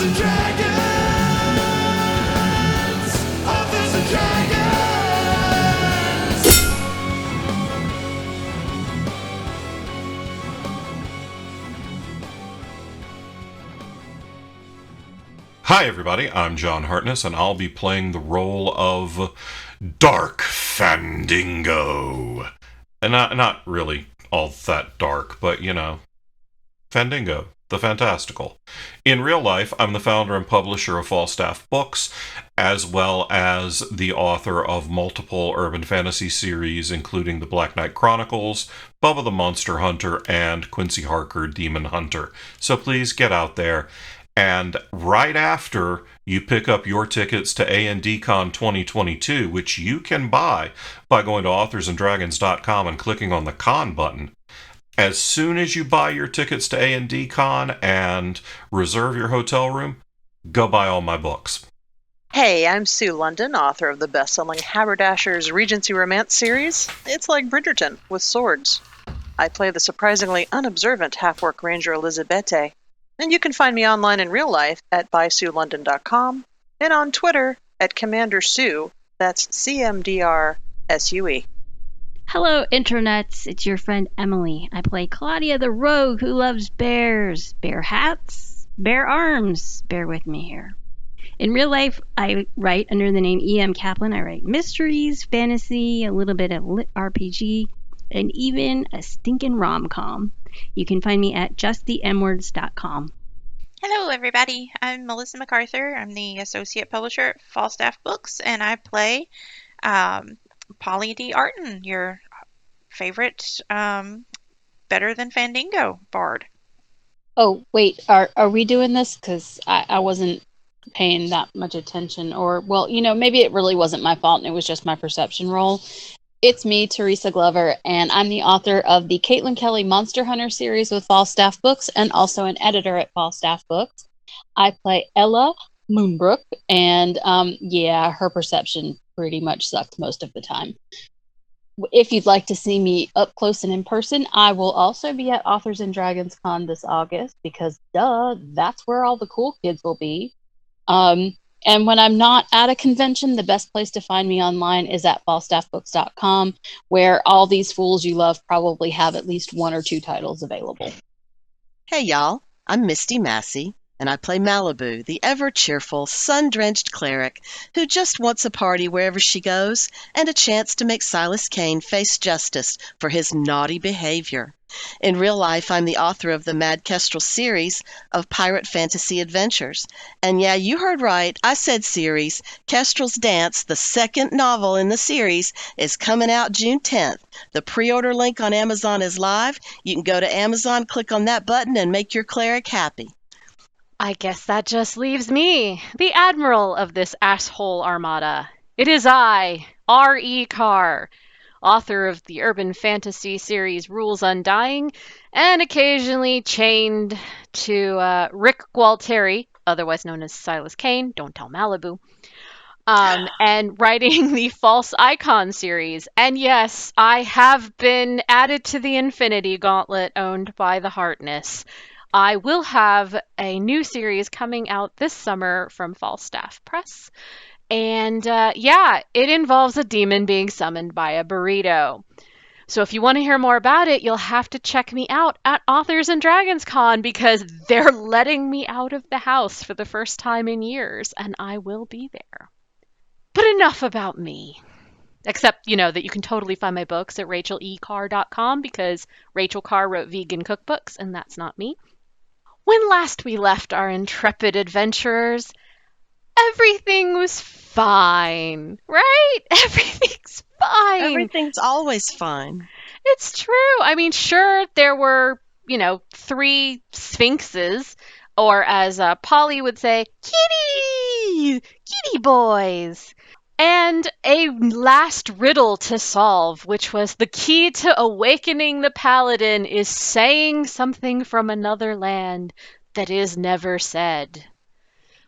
and dragons. Authors and dragons. Hi everybody, I'm John Hartness, and I'll be playing the role of Dark Fandingo. And not really all that dark, but you know, Fandingo, the fantastical. In real life, I'm the founder and publisher of Falstaff Books, as well as the author of multiple urban fantasy series, including the Black Knight Chronicles, Bubba the Monster Hunter, and Quincy Harker Demon Hunter. So please get out there. And right after you pick up your tickets to A&D Con 2022, which you can buy by going to authorsanddragons.com and clicking on the Con button, as soon as you buy your tickets to A&D Con and reserve your hotel room, go buy all my books. Hey, I'm Sue London, author of the best-selling Haberdasher's Regency Romance series. It's like Bridgerton, with swords. I play the surprisingly unobservant half-orc ranger Elizabete. And you can find me online in real life at bysuelondon.com and on Twitter at Commander Sue, that's CMDRSUE. Hello, internets. It's your friend Emily. I play Claudia the Rogue who loves bears. Bear hats, bear arms. Bear with me here. In real life, I write under the name E.M. Kaplan. I write mysteries, fantasy, a little bit of lit RPG, and even a stinking rom-com. You can find me at justthemwords.com. Hello, everybody. I'm Melissa MacArthur. I'm the associate publisher at Falstaff Books, and I play Polly D. Arton, your favorite Better Than Fandingo bard. Oh, wait, are we doing this? Because I wasn't paying that much attention. Or, well, you know, maybe it really wasn't my fault and it was just my perception roll. It's me, Teresa Glover, and I'm the author of the Caitlin Kelly Monster Hunter series with Falstaff Books and also an editor at Falstaff Books. I play Ella Moonbrook, and yeah, her perception pretty much sucks most of the time. If you'd like to see me up close and in person, I will also be at Authors and Dragons Con this August because, duh, that's where all the cool kids will be. And when I'm not at a convention, the best place to find me online is at falstaffbooks.com, where all these fools you love probably have at least one or two titles available. Hey, y'all. I'm Misty Massey, and I play Malibu, the ever-cheerful, sun-drenched cleric who just wants a party wherever she goes and a chance to make Silas Kane face justice for his naughty behavior. In real life, I'm the author of the Mad Kestrel series of pirate fantasy adventures. And yeah, you heard right, I said series. Kestrel's Dance, the second novel in the series, is coming out June 10th. The pre-order link on Amazon is live. You can go to Amazon, click on that button, and make your cleric happy. I guess that just leaves me, the admiral of this asshole armada. It is I, R.E. Carr, author of the urban fantasy series Rules Undying, and occasionally chained to Rick Gualtieri, otherwise known as Silas Kane, don't tell Malibu, and writing the False Icon series. And yes, I have been added to the Infinity Gauntlet owned by the Hartness. I will have a new series coming out this summer from Falstaff Press. And yeah, it involves a demon being summoned by a burrito. So if you want to hear more about it, you'll have to check me out at Authors and Dragons Con because they're letting me out of the house for the first time in years, and I will be there. But enough about me. Except, you know, that you can totally find my books at racheleccarr.com because Rachel Carr wrote vegan cookbooks, and that's not me. When last we left our intrepid adventurers, everything was fine, right? Everything's fine. Everything's always fine. It's true. I mean, sure, there were, 3 sphinxes, or as Polly would say, kitty boys. And a last riddle to solve, which was the key to awakening the paladin is saying something from another land that is never said.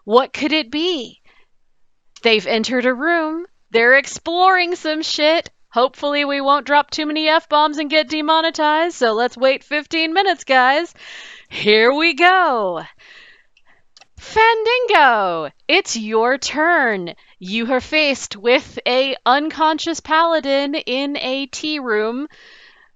What could it be? They've entered a room. They're exploring some shit. Hopefully we won't drop too many F-bombs and get demonetized, so let's wait 15 minutes, guys. Here we go. Fandingo! It's your turn. You are faced with a unconscious paladin in a tea room.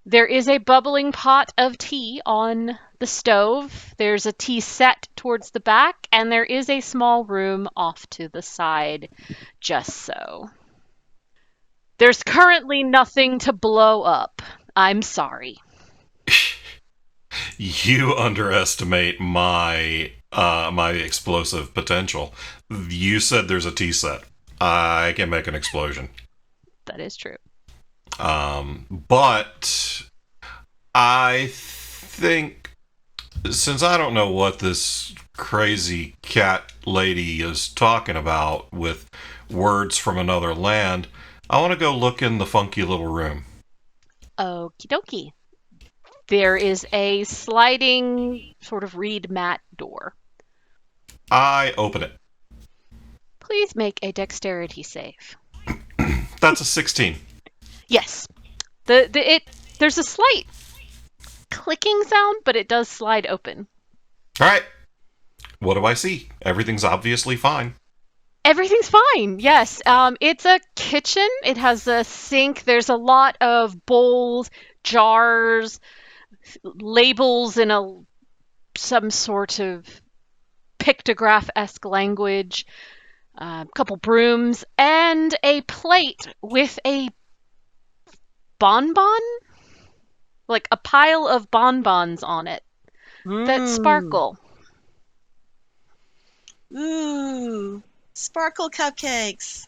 There is a bubbling pot of tea on the stove. There's a tea set towards the back, and there is a small room off to the side, just so. There's currently nothing to blow up. I'm sorry. You underestimate my my explosive potential. You said there's a tea set. I can make an explosion. That is true. But I think, since I don't know what this crazy cat lady is talking about with words from another land, I want to go look in the funky little room. Okie dokie. There is a sliding sort of reed mat door. I open it. Please make a dexterity save. That's a 16. Yes. There's a slight clicking sound, but it does slide open. All right. What do I see? Everything's obviously fine. Everything's fine. Yes. It's a kitchen. It has a sink. There's a lot of bowls, jars, labels in some sort of pictograph-esque language. A couple brooms and a plate with a bonbon, like a pile of bonbons on it that sparkle. Ooh, sparkle cupcakes.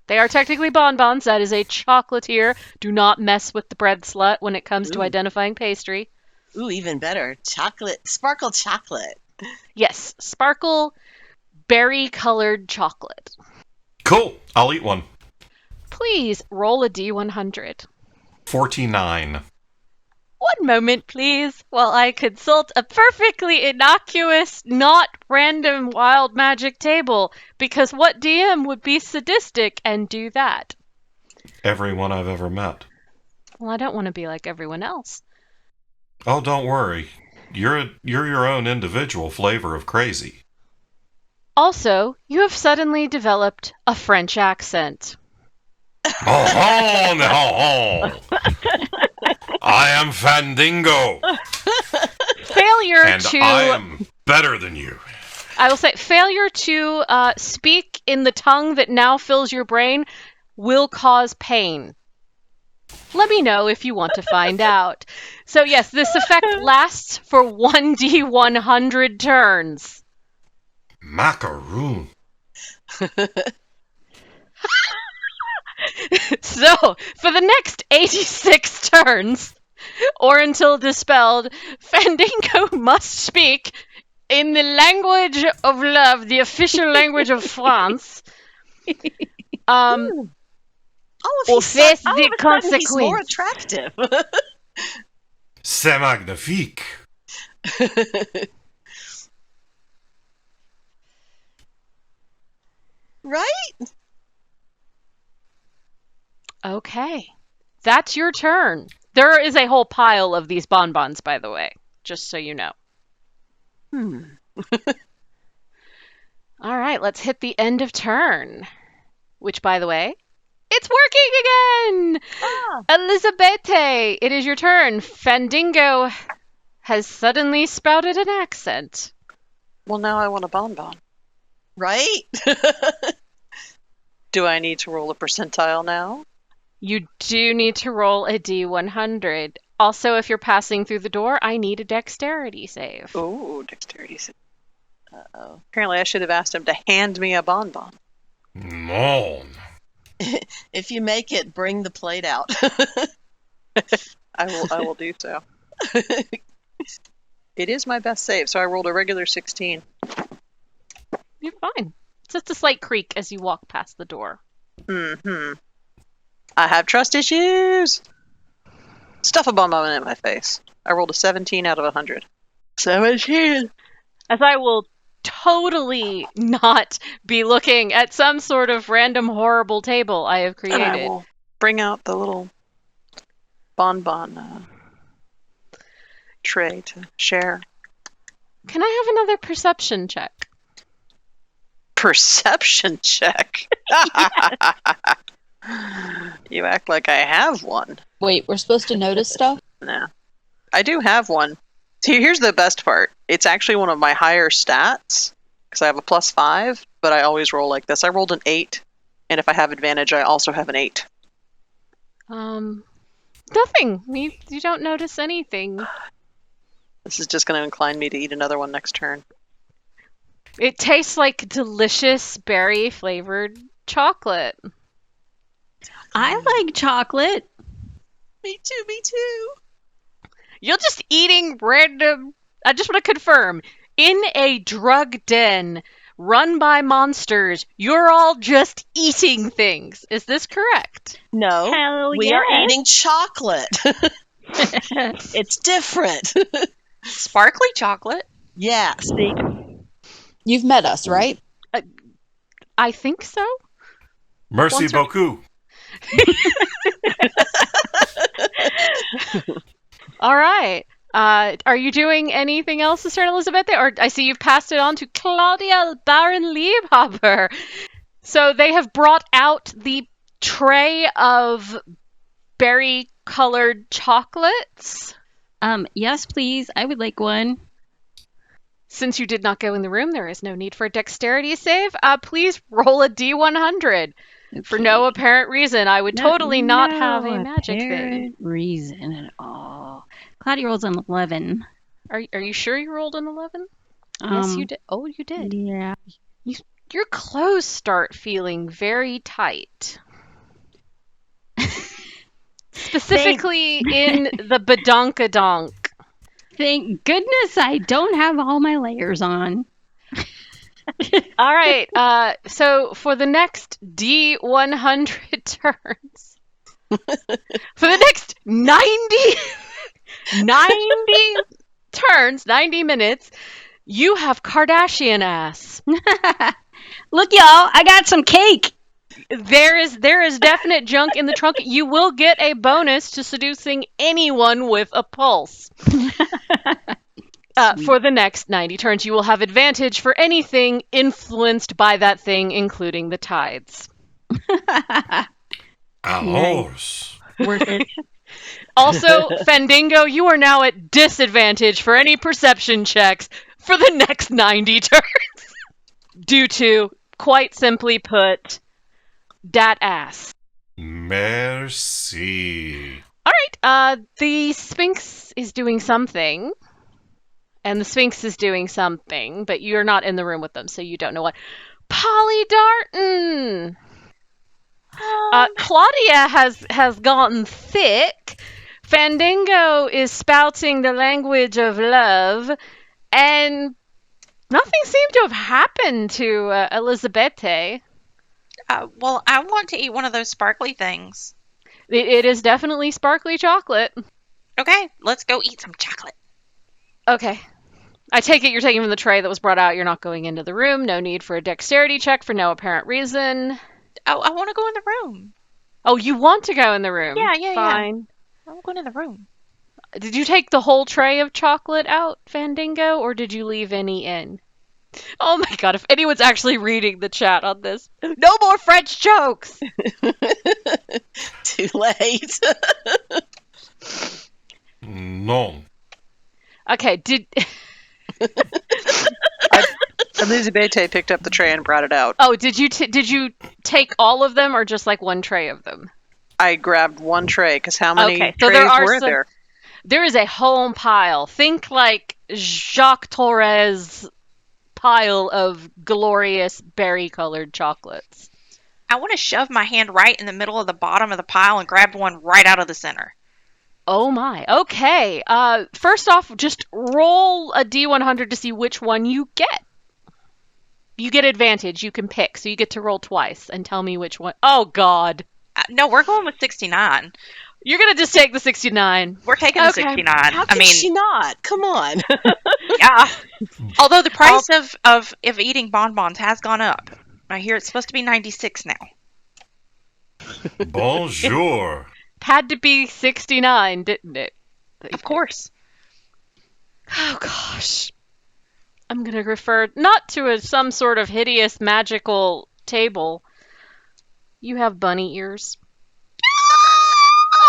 They are technically bonbons. That is a chocolatier. Do not mess with the bread slut when it comes to identifying pastry. Ooh, even better. Chocolate, sparkle chocolate. Yes, sparkle berry-colored chocolate. Cool. I'll eat one. Please roll a D100. 49. One moment, please, while I consult a perfectly innocuous, not random wild magic table, because what DM would be sadistic and do that? Everyone I've ever met. Well, I don't want to be like everyone else. Oh, don't worry. You're your own individual flavor of crazy. Also, you have suddenly developed a French accent. Oh, no. I am Fandingo, Failure and to... I am better than you. I will say, failure to speak in the tongue that now fills your brain will cause pain. Let me know if you want to find out. So yes, this effect lasts for 1d100 turns. Macaroon. So, for the next 86 turns, or until dispelled, Fandingo must speak in the language of love, the official language of France. Oh, if Or he's so- face all the of a sudden he's more consequence. attractive. C'est magnifique. Right? Okay. That's your turn. There is a whole pile of these bonbons, by the way, just so you know. All right, let's hit the end of turn. Which, by the way, it's working again! Elizabete, it is your turn. Fandingo has suddenly spouted an accent. Well, now I want a bonbon. Right? Do I need to roll a percentile now? You do need to roll a D100. Also, if you're passing through the door, I need a dexterity save. Ooh, dexterity save. Uh-oh. Apparently I should have asked him to hand me a bonbon. No. If you make it, bring the plate out. I will do so. It is my best save, so I rolled a regular 16. You're fine. It's just a slight creak as you walk past the door. Mm-hmm. I have trust issues! Stuff a bonbon in my face. I rolled a 17 out of 100. 17! As I will totally not be looking at some sort of random horrible table I have And I created. will bring out the little bonbon tray to share. Can I have another perception check? Perception check. You act like I have one. Wait, we're supposed to notice stuff? Nah. I do have one. See, here's the best part. It's actually one of my higher stats, because I have a +5, but I always roll like this. I rolled an 8, and if I have advantage, I also have an 8. Nothing. You don't notice anything. This is just going to incline me to eat another one next turn. It tastes like delicious berry-flavored chocolate. I like chocolate. Me too, me too. You're just eating random... I just want to confirm. In a drug den run by monsters, you're all just eating things. Is this correct? No, Hell we are yes. eating chocolate. It's different. Sparkly chocolate. Yeah, see? You've met us, right? I think so. Merci Once or- beaucoup. All right. Are you doing anything else this turn, Elizabeth? Or I see you've passed it on to Claudia Baron Liebhaber. So they have brought out the tray of berry-colored chocolates. Yes, please. I would like one. Since you did not go in the room, there is no need for a dexterity save. Please roll a D100. For no apparent reason. I would totally not have a magic thing. apparent reason at all. Claudia rolls an 11. Are you sure you rolled an 11? Yes, you did. Oh, you did. Yeah. Your clothes start feeling very tight. Specifically in the badonkadonk. Thank goodness I don't have all my layers on. All right. So for the next D100 turns, for the next 90 turns, 90 minutes, you have Kardashian ass. Look, y'all, I got some cake. There is definite junk in the trunk. You will get a bonus to seducing anyone with a pulse. For the next 90 turns, you will have advantage for anything influenced by that thing, including the tides. Ours. Worth it. Also, Fandango, you are now at disadvantage for any perception checks for the next 90 turns. Due to, quite simply put, dat ass. Merci. All right, the Sphinx is doing something. And the Sphinx is doing something, but you're not in the room with them, so you don't know what. Polly Darton! Claudia has gotten thick. Fandango is spouting the language of love, and nothing seemed to have happened to Elizabete. Well, I want to eat one of those sparkly things. It is definitely sparkly chocolate. Okay, let's go eat some chocolate. Okay. I take it you're taking from the tray that was brought out. You're not going into the room. No need for a dexterity check for no apparent reason. Oh, I want to go in the room. Oh, you want to go in the room? Yeah. Fine. I'm going in the room. Did you take the whole tray of chocolate out, Fandango, or did you leave any in? Oh my god, if anyone's actually reading the chat on this. No more French jokes! Too late. Non. Okay, Elizabeth picked up the tray and brought it out. Oh, did you take all of them or just like one tray of them? I grabbed one tray, because how many Okay, so trays there are were some- there? There is a whole pile. Think like Jacques Torres pile of glorious berry-colored chocolates. I want to shove my hand right in the middle of the bottom of the pile and grab one right out of the center. Oh my. Okay. First off, just roll a D100 to see which one you get. You get advantage. You can pick. So you get to roll twice and tell me which one. Oh, God. No, we're going with 69. You're going to just take the 69. We're taking the Okay. 69. How can she not? Come on. Yeah. Although the price of eating bonbons has gone up. I hear it's supposed to be 96 now. Bonjour. Had to be 69, didn't it? Of course. Oh, gosh. I'm going to refer not to some sort of hideous magical table. You have bunny ears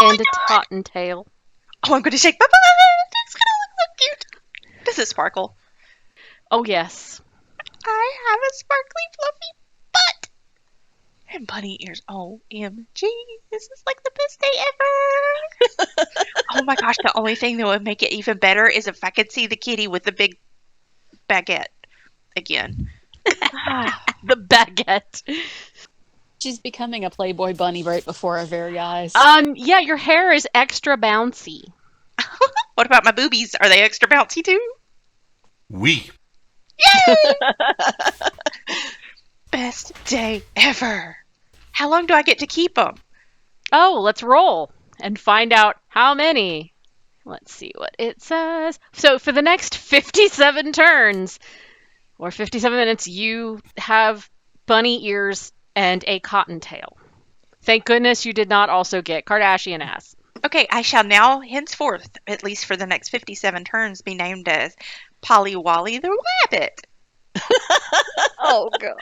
and a cottontail. Oh, I'm going to shake my butt. It's going to look so cute. Does it sparkle? Oh, yes. I have a sparkly, fluffy butt. And bunny ears. OMG. This is like the best day ever. Oh my gosh, the only thing that would make it even better is if I could see the kitty with the big baguette again. The baguette. She's becoming a Playboy bunny right before our very eyes. Yeah, your hair is extra bouncy. What about my boobies? Are they extra bouncy too? We. Yay! Best day ever. How long do I get to keep them? Oh, let's roll and find out how many. Let's see what it says. So for the next 57 turns, or 57 minutes, you have bunny ears and a cottontail. Thank goodness you did not also get Kardashian ass. Okay, I shall now henceforth, at least for the next 57 turns, be named as Polly Wally the Rabbit. Oh, God.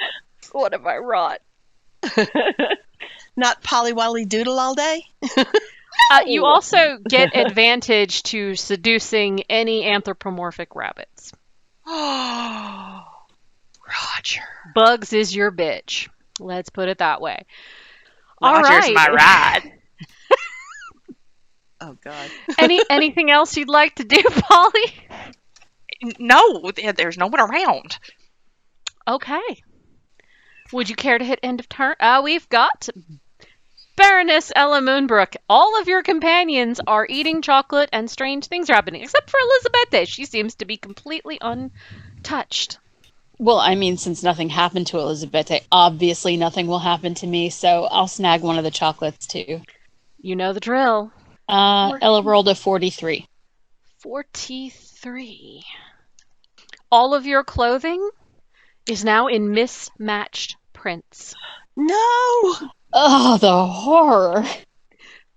What have I wrought? Not Polly Wally Doodle all day? You also get advantage to seducing any anthropomorphic rabbits. Oh, Roger. Bugs is your bitch. Let's put it that way. Roger's All right. my ride. Oh, God. Anything else you'd like to do, Polly? No, there's no one around. Okay. Would you care to hit end of turn? We've got Baroness Ella Moonbrook. All of your companions are eating chocolate and strange things are happening, except for Elizabeth. She seems to be completely untouched. Well, I mean, since nothing happened to Elizabeth, obviously nothing will happen to me, so I'll snag one of the chocolates too. You know the drill. Ella rolled a 43. 43. All of your clothing is now in mismatched prints. No! Oh, the horror.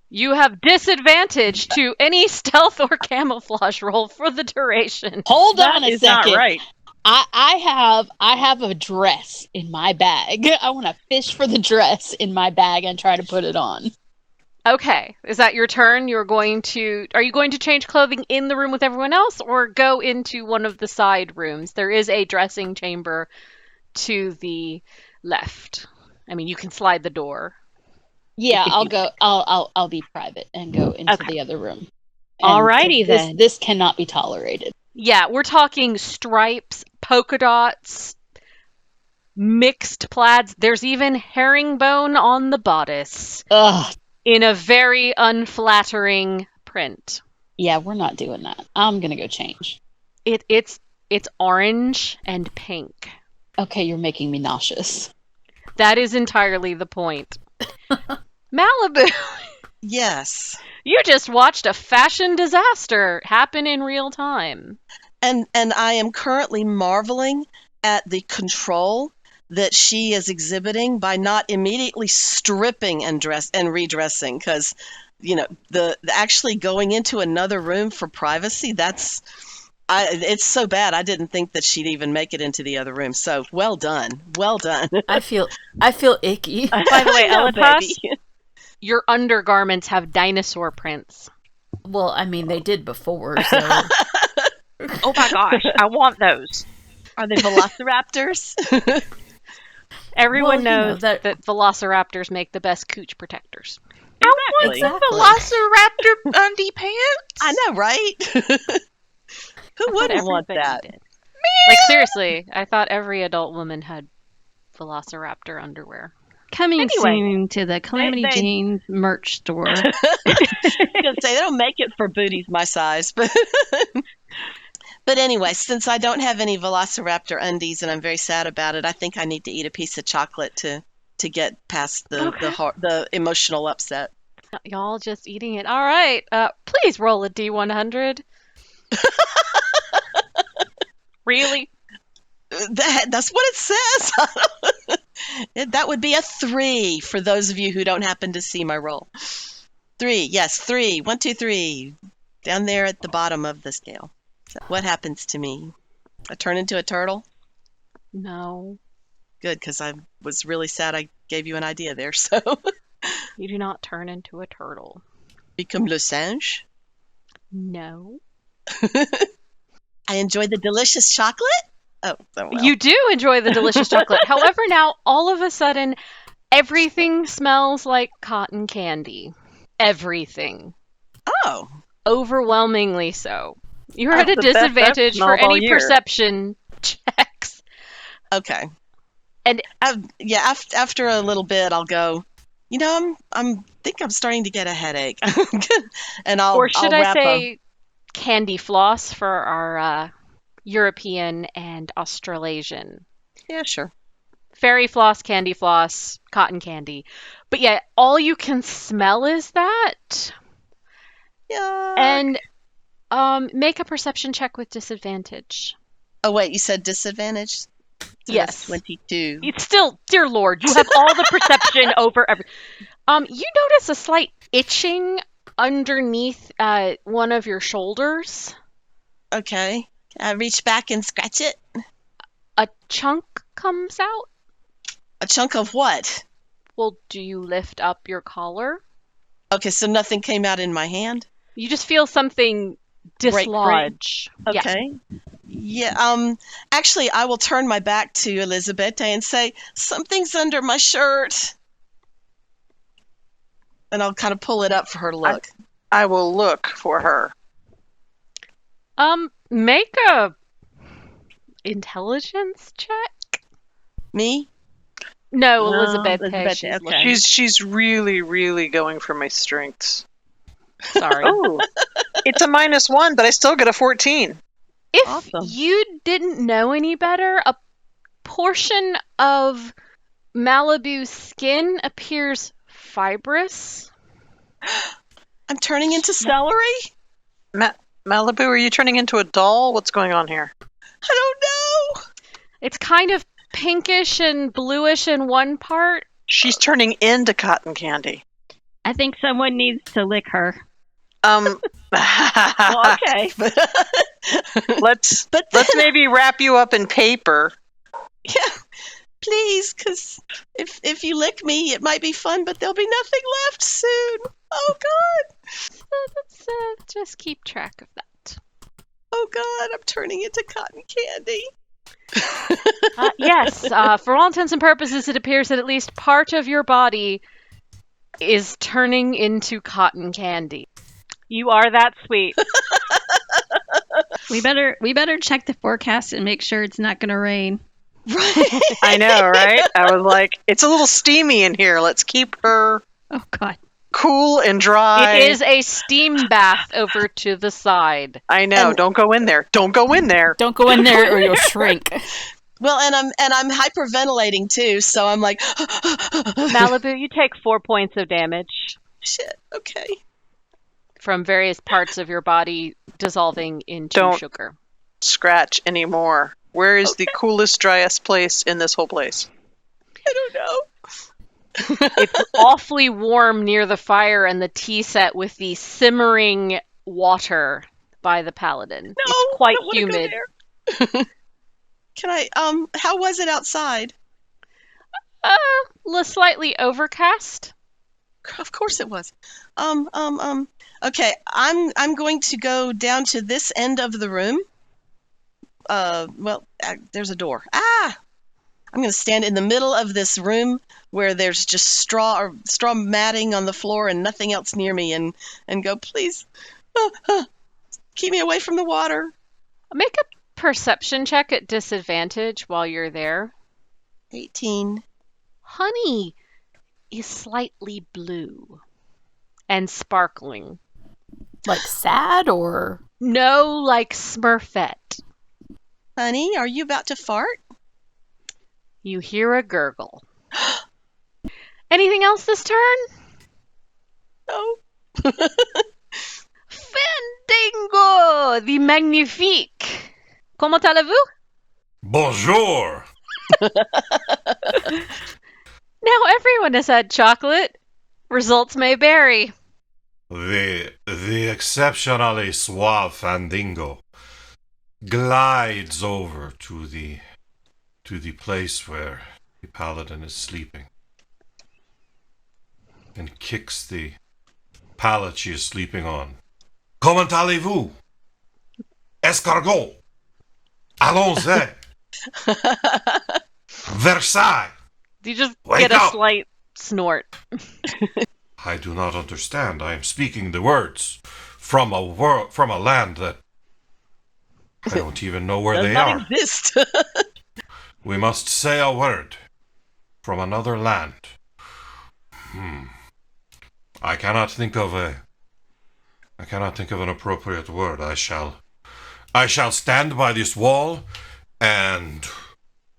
You have disadvantage to any stealth or camouflage roll for the duration. Hold on a That is second. not right. I have a dress in my bag. I want to fish for the dress in my bag and try to put it on. Okay, is that your turn? Are you going to change clothing in the room with everyone else or go into one of the side rooms? There is a dressing chamber to the left. I mean, you can slide the door. Yeah, I'll go. I'll be private and go into Okay. the other room. Alrighty then. This cannot be tolerated. Yeah, we're talking stripes, polka dots, mixed plaids. There's even herringbone on the bodice Ugh. in a very unflattering print. Yeah, we're not doing that. I'm gonna go change. It's orange and pink. Okay, you're making me nauseous. That is entirely the point. Malibu, Yes. you just watched a fashion disaster happen in real time. And I am currently marveling at the control that she is exhibiting by not immediately stripping and redressing, because the actually going into another room for privacy, it's so bad I didn't think that she'd even make it into the other room. So well done. I feel icky. By the way, I know, Elitas, baby. Your undergarments have dinosaur prints. Well, I mean, they did before, so Oh my gosh, I want those. Are they velociraptors? Everyone Well, you know, knows that velociraptors make the best cooch protectors. exactly. Velociraptor undie pants? I know, right? Who wouldn't want Everybody that? did. Like, seriously, I thought every adult woman had velociraptor underwear. Coming Anyway, soon to the Calamity they- Jane's merch store. I was gonna say they don't make it for booties my size, but but anyway, since I don't have any Velociraptor undies and I'm very sad about it, I think I need to eat a piece of chocolate to get past the emotional upset. Y'all just eating it. All right. Please roll a D100. Really? That's what it says. That would be a 3 for those of you who don't happen to see my roll. 3, yes, 3. 1, 2, 3. Down there at the bottom of the scale. So what happens to me? I turn into a turtle? No, Good, because I was really sad I gave you an idea there, so. you do not turn into a turtle. Become le singe? No. I enjoy the delicious chocolate? Oh well. You do enjoy the delicious chocolate. However, now, all of a sudden, everything smells like cotton candy. Everything. Oh. Overwhelmingly so. You're at a That's the best I've disadvantage for smelled all any year. perception checks. Okay. And after a little bit, I'll go. I'm think I'm starting to get a headache, and I'll. or should I'll I wrap say candy floss for our European and Australasian. Yeah, sure. Fairy floss, candy floss, cotton candy. But yeah, all you can smell is that. Yeah. And make a perception check with disadvantage. Oh wait, you said disadvantage. So Yes. that's 22. It's still, dear Lord, you have all the perception over every. You notice a slight itching underneath one of your shoulders. Okay. Can I reach back and scratch it? A chunk comes out. A chunk of what? Well, do you lift up your collar? Okay, so nothing came out in my hand. You just feel something Break free? dislodge. Yeah. Okay. Yeah. Actually, I will turn my back to Elizabeth and say, something's under my shirt. And I'll kind of pull it up for her to look. I will look for her. Make a intelligence check. Me? No, No, Elizabeth. Elizabeth, She's okay. looking. She's really, really going for my strengths. Sorry. Oh, it's a -1, but I still get a 14. If Awesome. you didn't know any better, a portion of Malibu's skin appears fibrous. I'm turning into celery? Malibu, are you turning into a doll? What's going on here? I don't know. It's kind of pinkish and bluish in one part. She's turning into cotton candy. I think someone needs to lick her. Well, okay. let's But let's then- maybe wrap you up in paper. Yeah, please, because if you lick me, it might be fun, but there'll be nothing left soon. Oh, God. So let's just keep track of that. Oh, God, I'm turning into cotton candy. Yes, for all intents and purposes, it appears that at least part of your body is turning into cotton candy. You are that sweet. We better check the forecast and make sure it's not going to rain. Right. I know, right? I was like, it's a little steamy in here. Let's keep her Oh God. cool and dry. It is a steam bath over to the side. I know. And- Don't go in there. Don't go in there. Don't go in there or you'll shrink. Well, and I'm hyperventilating, too, so I'm like, Malibu, you take 4 points of damage shit, okay. from various parts of your body dissolving into Don't. sugar. Scratch anymore. Where is the coolest, driest place in this whole place? I don't know. It's awfully warm near the fire and the tea set with the simmering water by the paladin. No, It's quite I don't wanna go humid. there. Can I, how was it outside? Slightly overcast. Of course it was. Okay, I'm going to go down to this end of the room. There's a door. Ah! I'm going to stand in the middle of this room where there's just straw matting on the floor and nothing else near me and go, please, keep me away from the water. Make a perception check at disadvantage while you're there. 18. Honey is slightly blue and sparkling. Like sad or No, like Smurfette. Honey, are you about to fart? You hear a gurgle. Anything else this turn? No. Fandango, the magnifique. Comment allez-vous? Bonjour! Now everyone has had chocolate. Results may vary. The exceptionally suave Fandango. glides over to the place where the paladin is sleeping and kicks the pallet she is sleeping on. Comment allez-vous? Escargot! Allons-y! Versailles! You just Wake get a up! slight snort. I do not understand. I am speaking the words from a land that I don't even know where Does they not are. exist. We must say a word from another land. I cannot think of an appropriate word. I shall stand by this wall and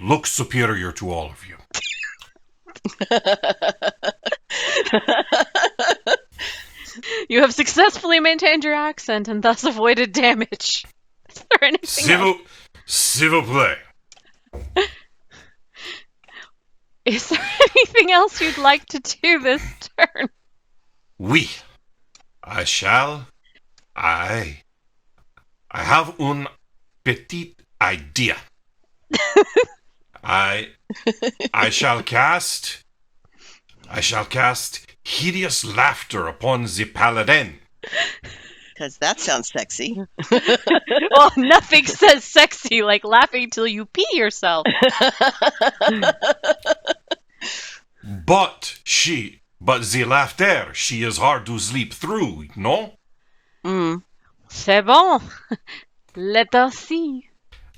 look superior to all of you. You have successfully maintained your accent and thus avoided damage. Is there anything else? S'il vous plaît. Is there anything else you'd like to do this turn? Oui. I have une petite idea. I shall cast hideous laughter upon the paladin. Because that sounds sexy. Well, nothing says sexy like laughing till you pee yourself. But the laughter, she is hard to sleep through, no? C'est bon. Let us see.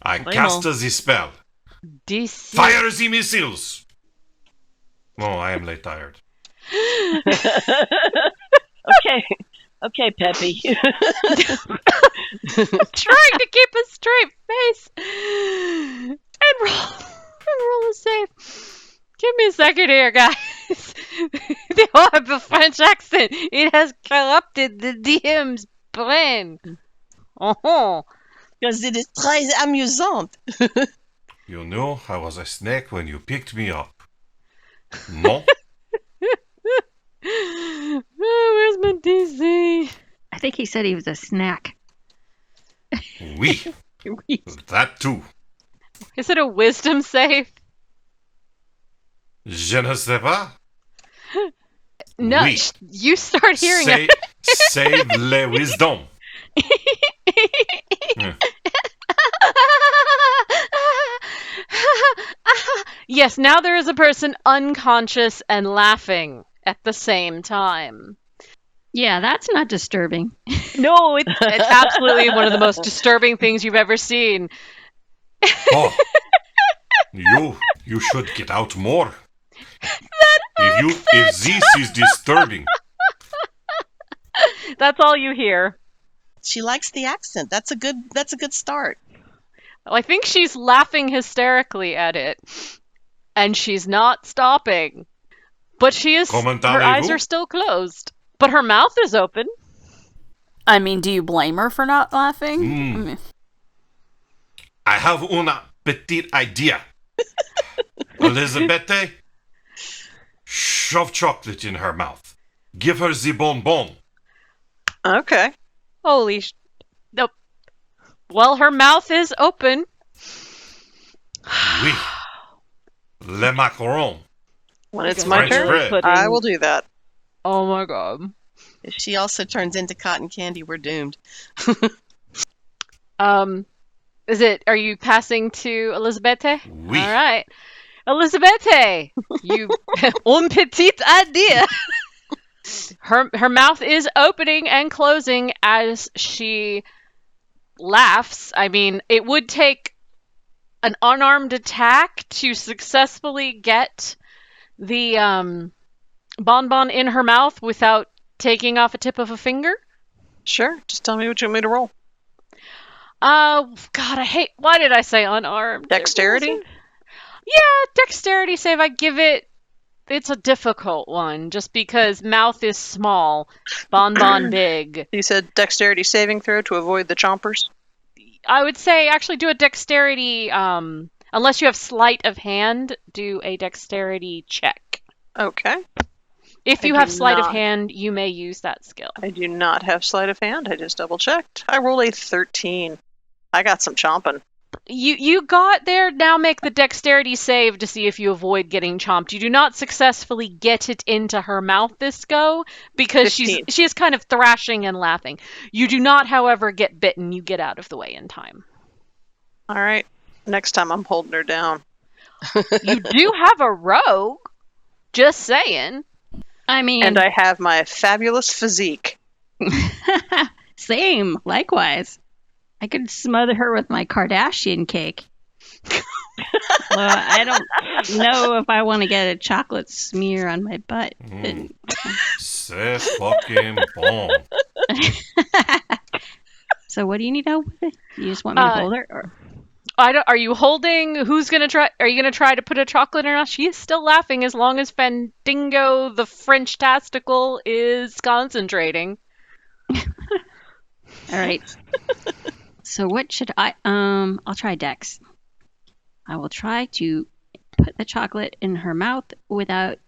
I Bueno. cast the spell. DC. Fire the missiles! Oh, I am late tired. Okay, Peppy. Trying to keep a straight face and roll a save. Give me a second here, guys. The horrible French accent, it has corrupted the DM's brain. Oh, Because it is très amusant. You knew I was a snake when you picked me up. No? oh, where's my DC? I think he said he was a snack. Oui. That too. Is it a wisdom save? Je ne sais pas. No, Oui. you start hearing it. Save le wisdom. Yes, now there is a person unconscious and laughing at the same time. Yeah, that's not disturbing. No, it's absolutely one of the most disturbing things you've ever seen. Oh. You should get out more. If this is disturbing. That's all you hear. She likes the accent. That's a good start. Well, I think she's laughing hysterically at it, and she's not stopping. But she is. Comment Her eyes allez-vous? are still closed, but her mouth is open. I mean, do you blame her for not laughing? I mean, I have una petite idea. Elizabeth, shove chocolate in her mouth. Give her the bonbon. Okay. Holy nope. Well, her mouth is open. Oui. Le macaron. When it's Okay. my French turn, bread. I will do that. Oh my god. If she also turns into cotton candy, we're doomed. Are you passing to Elizabeth? Oui. All right. Elizabeth, you un petite idea. Her mouth is opening and closing as she laughs. I mean, it would take an unarmed attack to successfully get the bonbon in her mouth without taking off a tip of a finger. Sure. Just tell me what you want me to roll. God, why did I say unarmed? Dexterity? Yeah, dexterity save. It's a difficult one just because mouth is small, bonbon big. You said dexterity saving throw to avoid the chompers. I would say actually do a dexterity, unless you have sleight of hand, do a dexterity check. Okay. If I you do have sleight of not. hand, you may use that skill. I do not have sleight of hand. I just double checked. I roll a 13. I got some chomping. You got there. Now make the dexterity save to see if you avoid getting chomped. You do not successfully get it into her mouth this go because she 15. is kind of thrashing and laughing. You do not, however, get bitten. You get out of the way in time. All right. Next time I'm holding her down. You do have a rogue. Just saying. I mean, And I have my fabulous physique. same, likewise. I could smother her with my Kardashian cake. Well, I don't know if I want to get a chocolate smear on my butt. C'est fucking bon. So what do you need help with? You just want me to hold her? Or? Are you holding? Who's gonna try? Are you gonna try to put a chocolate in her mouth? She is still laughing as long as Fandingo, the French tasticle, is concentrating. All right. So what should I? I'll try Dex. I will try to put the chocolate in her mouth without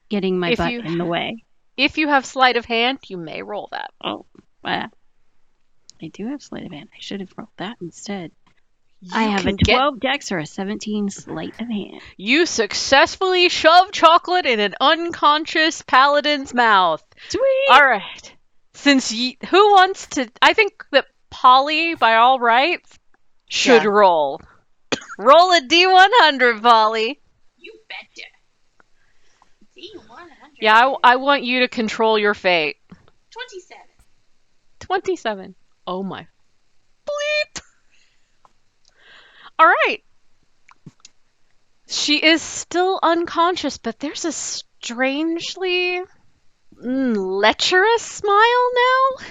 getting my butt in the way. If you have sleight of hand, you may roll that. Oh, I do have sleight of hand. I should have rolled that instead. I have a 12 Dex or a 17 sleight of hand. You successfully shove chocolate in an unconscious paladin's mouth. Sweet. All right. Since who wants to? I think that Polly, by all rights, should roll. Roll a D100, Polly. You betcha. D100. Yeah, I want you to control your fate. 27. 27. Oh my bleep. All right. She is still unconscious, but there's a strangely lecherous smile now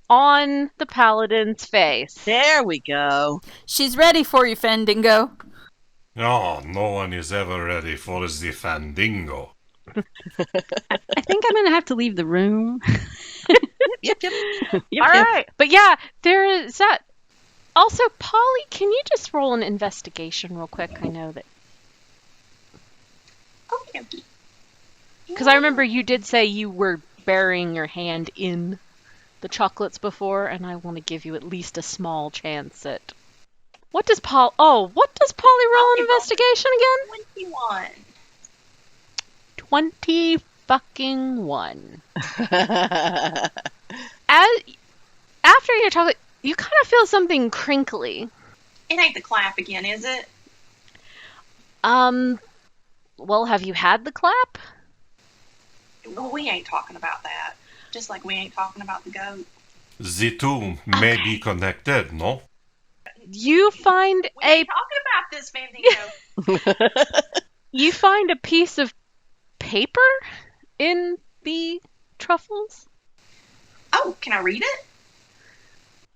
on the paladin's face. There we go. She's ready for you, Fandingo. Oh, no one is ever ready for the Fandingo. I think I'm going to have to leave the room. Yep. All right. But yeah, there is that. Also, Polly, can you just roll an investigation real quick? I know that. Okay. Because I remember you did say you were burying your hand in the chocolates before, and I want to give you at least a small chance at. What does Polly roll an investigation again? 21. 20 fucking 1. After your chocolate, you kind of feel something crinkly. It ain't the clap again, is it? Well, have you had the clap? Well, we ain't talking about that. Just like we ain't talking about the goat. The two may be connected, no? You find We ain't talking about this, Fandingo. You find a piece of paper in the truffles. Oh, can I read it?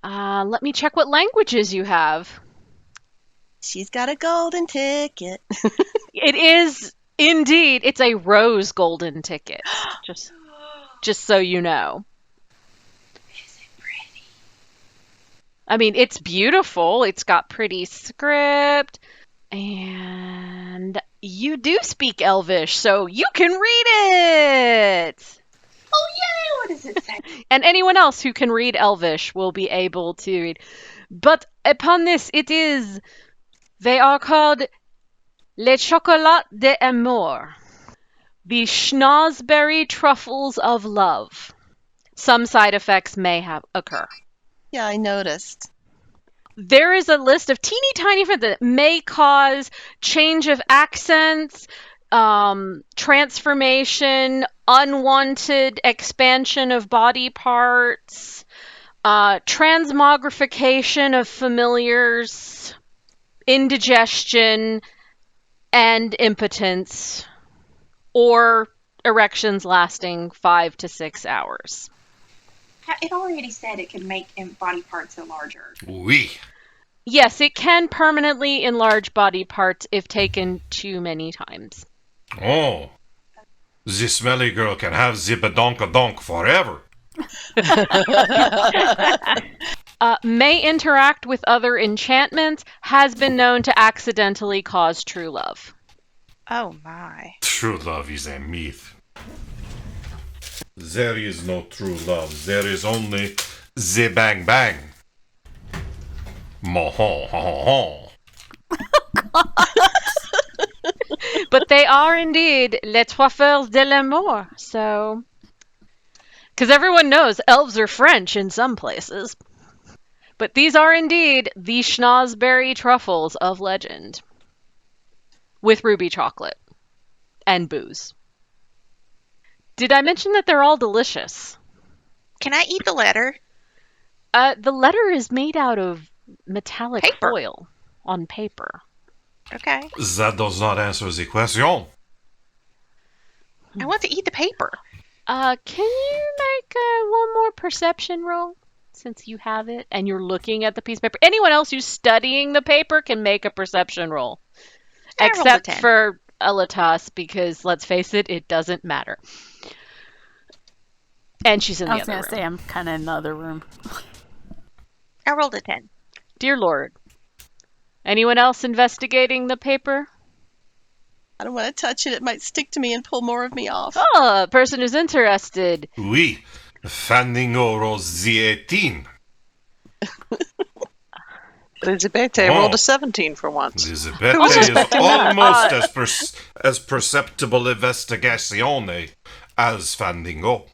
Let me check what languages you have. She's got a golden ticket. It is indeed. It's a rose golden ticket. Just so you know. Is it pretty? I mean, it's beautiful. It's got pretty script. And you do speak Elvish, so you can read it! Oh, yay! What does it say? And anyone else who can read Elvish will be able to read. But upon this, it is... They are called Les Chocolats d'Amour. The schnozberry truffles of love. Some side effects may occur. Yeah, I noticed. There is a list of teeny tiny things that may cause change of accents, transformation, unwanted expansion of body parts, transmogrification of familiars, indigestion, and impotence, or erections lasting 5 to 6 hours. It already said it could make body parts larger. Oui. Yes, it can permanently enlarge body parts if taken too many times. Oh. The smelly girl can have the badonkadonk forever. May interact with other enchantments, has been known to accidentally cause true love. Oh my. True love is a myth. There is no true love. There is only the bang bang. Mohon. But they are indeed les coiffeurs de l'amour, so... Because everyone knows elves are French in some places. But these are indeed the schnozberry truffles of legend. With ruby chocolate. And booze. Did I mention that they're all delicious? Can I eat the letter? The letter is made out of metallic Paper. foil on paper. Okay. That does not answer the question. I want to eat the paper. Can you make one more perception roll? Since you have it and you're looking at the piece of paper. Anyone else who's studying the paper can make a perception roll. I rolled a Except 10. for Elitas, because let's face it, it doesn't matter. And she's in the I was other going room. to say, I'm kind of in the other room. I rolled a 10. Dear Lord. Anyone else investigating the paper? I don't want to touch it. It might stick to me and pull more of me off. Oh, a person who's interested. Oui. Fandango rolls the 18. Elizabeth Oh. rolled a 17 for once. Elizabeth was is expecting that? almost as perceptible investigatione as Fandango.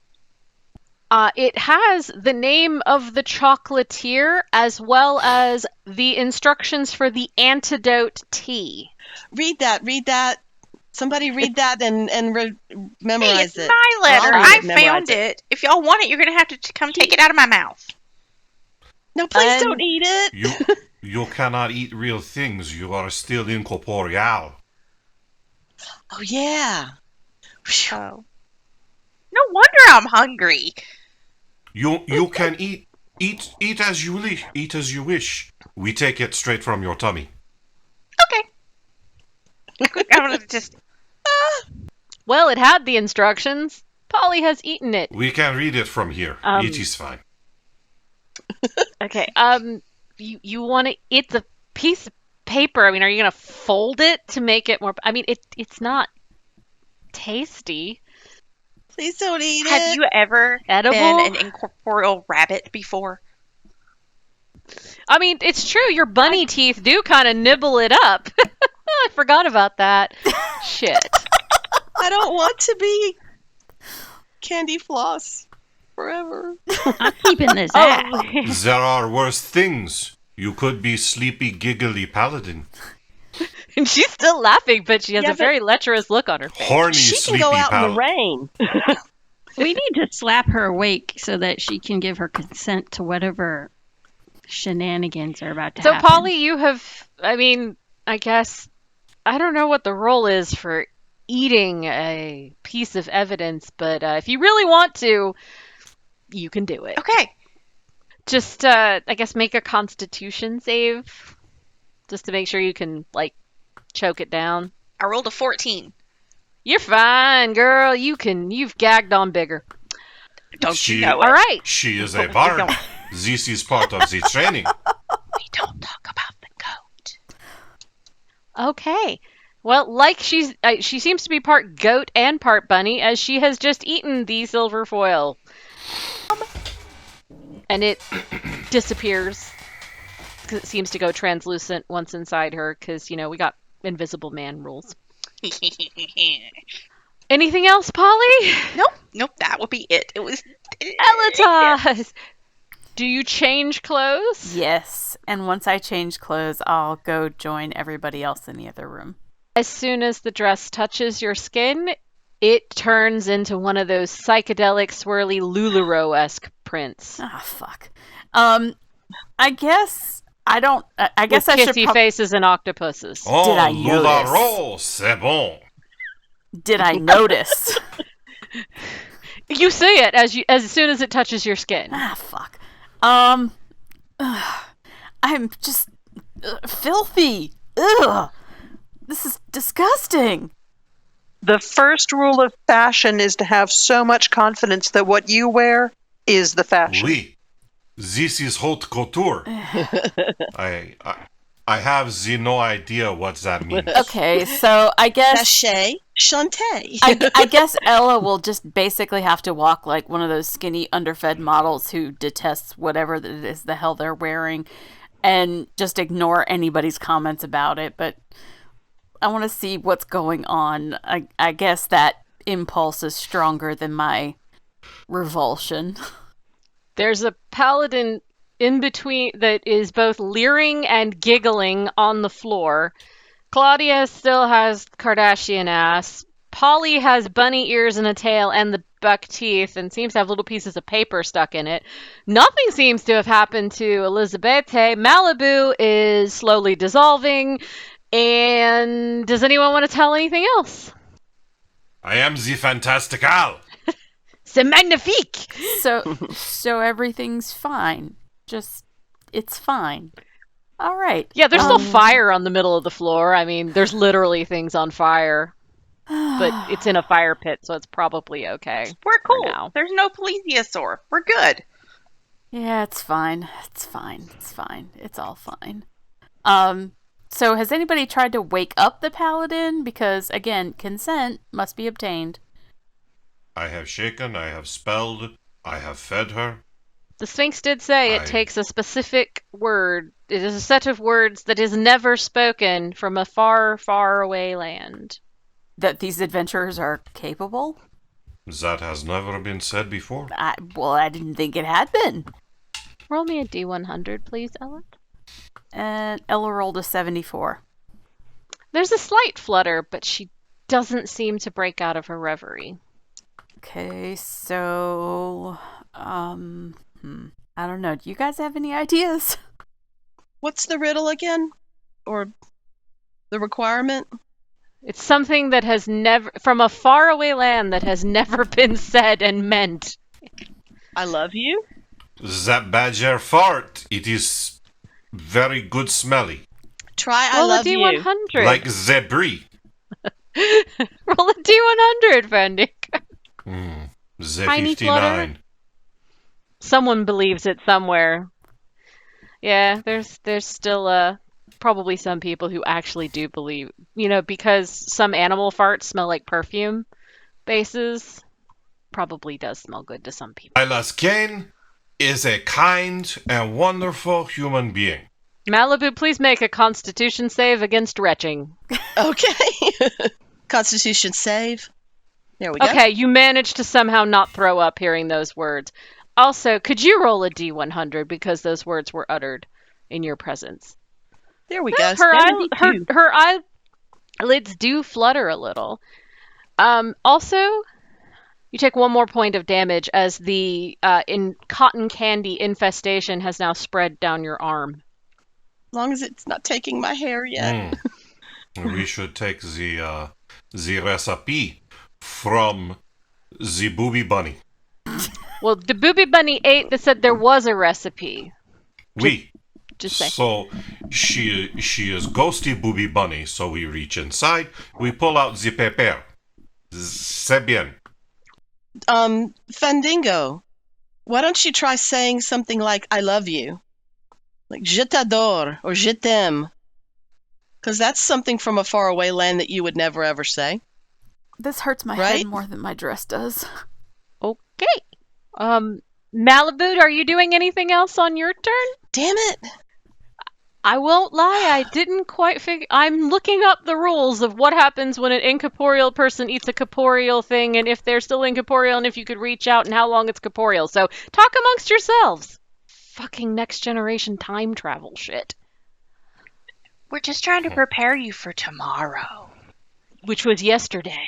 It has the name of the chocolatier as well as the instructions for the antidote tea. Read that. Somebody read that and memorize Hey, it's it. my letter. Or I'll I read it, memorize found it. If y'all want it, you're going to have to come take it out of my mouth. No, please don't eat it. You cannot eat real things. You are still incorporeal. Oh, yeah. Phew. Oh. No wonder I'm hungry. You can eat as you wish. We take it straight from your tummy. Okay. I'm going to just... Well, it had the instructions. Polly has eaten it. We can read it from here. It is fine. Okay. You want to eat the piece of paper? I mean, are you gonna fold it to make it more? I mean, it's not tasty. Please don't eat it. Have you ever Edible? been an incorporeal rabbit before? I mean, it's true. Your bunny teeth do kind of nibble it up. I forgot about that. Shit. I don't want to be candy floss forever. I'm keeping this ass. There are worse things. You could be sleepy, giggly paladin. And she's still laughing, but she has Yeah, a very lecherous look on her face. Horny, She can sleepy go out in the paladin. rain. We need to slap her awake so that she can give her consent to whatever shenanigans are about to So, happen. Polly, you have, I mean, I guess, I don't know what the role is for eating a piece of evidence, but if you really want to, you can do it. Okay. Just, I guess, make a constitution save, just to make sure you can, like, choke it down. I rolled a 14. You're fine, girl. You've gagged on bigger. Don't you know All it? right. She is a bard. This is part of the training. We don't talk about the goat. Okay. Well, like she seems to be part goat and part bunny, as she has just eaten the silver foil. And it disappears. Because it seems to go translucent once inside her, because, we got Invisible Man rules. Anything else, Polly? Nope, that would be it. It was... Elitas! Do you change clothes? Yes, and once I change clothes, I'll go join everybody else in the other room. As soon as the dress touches your skin, it turns into one of those psychedelic, swirly LuLaRoe-esque prints. Ah, fuck. I guess I don't. I guess With I should. kissy faces and octopuses. Oh, Did I notice? LuLaRoe, c'est bon. Did I notice? You see it as soon as it touches your skin. Ah, fuck. I'm just filthy. Ugh. This is disgusting. The first rule of fashion is to have so much confidence that what you wear is the fashion. Oui. This is haute couture. I have no idea what that means. Okay, so I guess Sachet, Shantae. I guess Ella will just basically have to walk like one of those skinny, underfed models who detests whatever it is the hell they're wearing, and just ignore anybody's comments about it, but I want to see what's going on. I guess that impulse is stronger than my revulsion. There's a paladin in between that is both leering and giggling on the floor. Claudia still has Kardashian ass. Polly has bunny ears and a tail and the buck teeth and seems to have little pieces of paper stuck in it. Nothing seems to have happened to Elizabete. Malibu is slowly dissolving. And does anyone want to tell anything else? I am the Fantastical. C'est magnifique! So everything's fine. Just, it's fine. All right. Yeah, there's still fire on the middle of the floor. I mean, there's literally things on fire. But it's in a fire pit, so it's probably okay. We're cool. now. There's no plesiosaur. We're good. Yeah, it's fine. It's fine. It's fine. It's all fine. So has anybody tried to wake up the paladin? Because, again, consent must be obtained. I have shaken, I have spelled, I have fed her. The Sphinx did say it takes a specific word. It is a set of words that is never spoken from a far, far away land. That these adventurers are capable? That has never been said before. I didn't think it had been. Roll me a D100, please, Ella. And Ella rolled a 74. There's a slight flutter, but she doesn't seem to break out of her reverie. Okay, so... I don't know. Do you guys have any ideas? What's the riddle again? Or the requirement? It's something that has never... From a faraway land that has never been said and meant. I love you? That badger fart, it is very good smelly. Try I Roll love a you. D100. Like the brie. Roll a D100, Fendick. The Tiny 59. Someone believes it somewhere. Yeah, there's still probably some people who actually do believe, because some animal farts smell like perfume bases, probably does smell good to some people. Silas Kane is a kind and wonderful human being. Malibu, please make a constitution save against retching. Okay. Constitution save. There we go. Okay, you managed to somehow not throw up hearing those words. Also, could you roll a D100 because those words were uttered in your presence? There we go. Her eyelids do flutter a little. Also, you take one more point of damage as the cotton candy infestation has now spread down your arm. As long as it's not taking my hair yet. We should take the recipe from the booby bunny. Well, the booby bunny ate that said there was a recipe. Oui. Just say. So she is ghosty booby bunny. So we reach inside, we pull out the pepper. C'est bien. Fandingo, why don't you try saying something like I love you? Like je t'adore or je t'aime. Because that's something from a faraway land that you would never ever say. This hurts my Right? head more than my dress does. Okay. Malibu, are you doing anything else on your turn? Damn it. I won't lie, I didn't quite figure... I'm looking up the rules of what happens when an incorporeal person eats a corporeal thing, and if they're still incorporeal, and if you could reach out, and how long it's corporeal. So, talk amongst yourselves. Fucking next generation time travel shit. We're just trying to prepare you for tomorrow. Which was yesterday.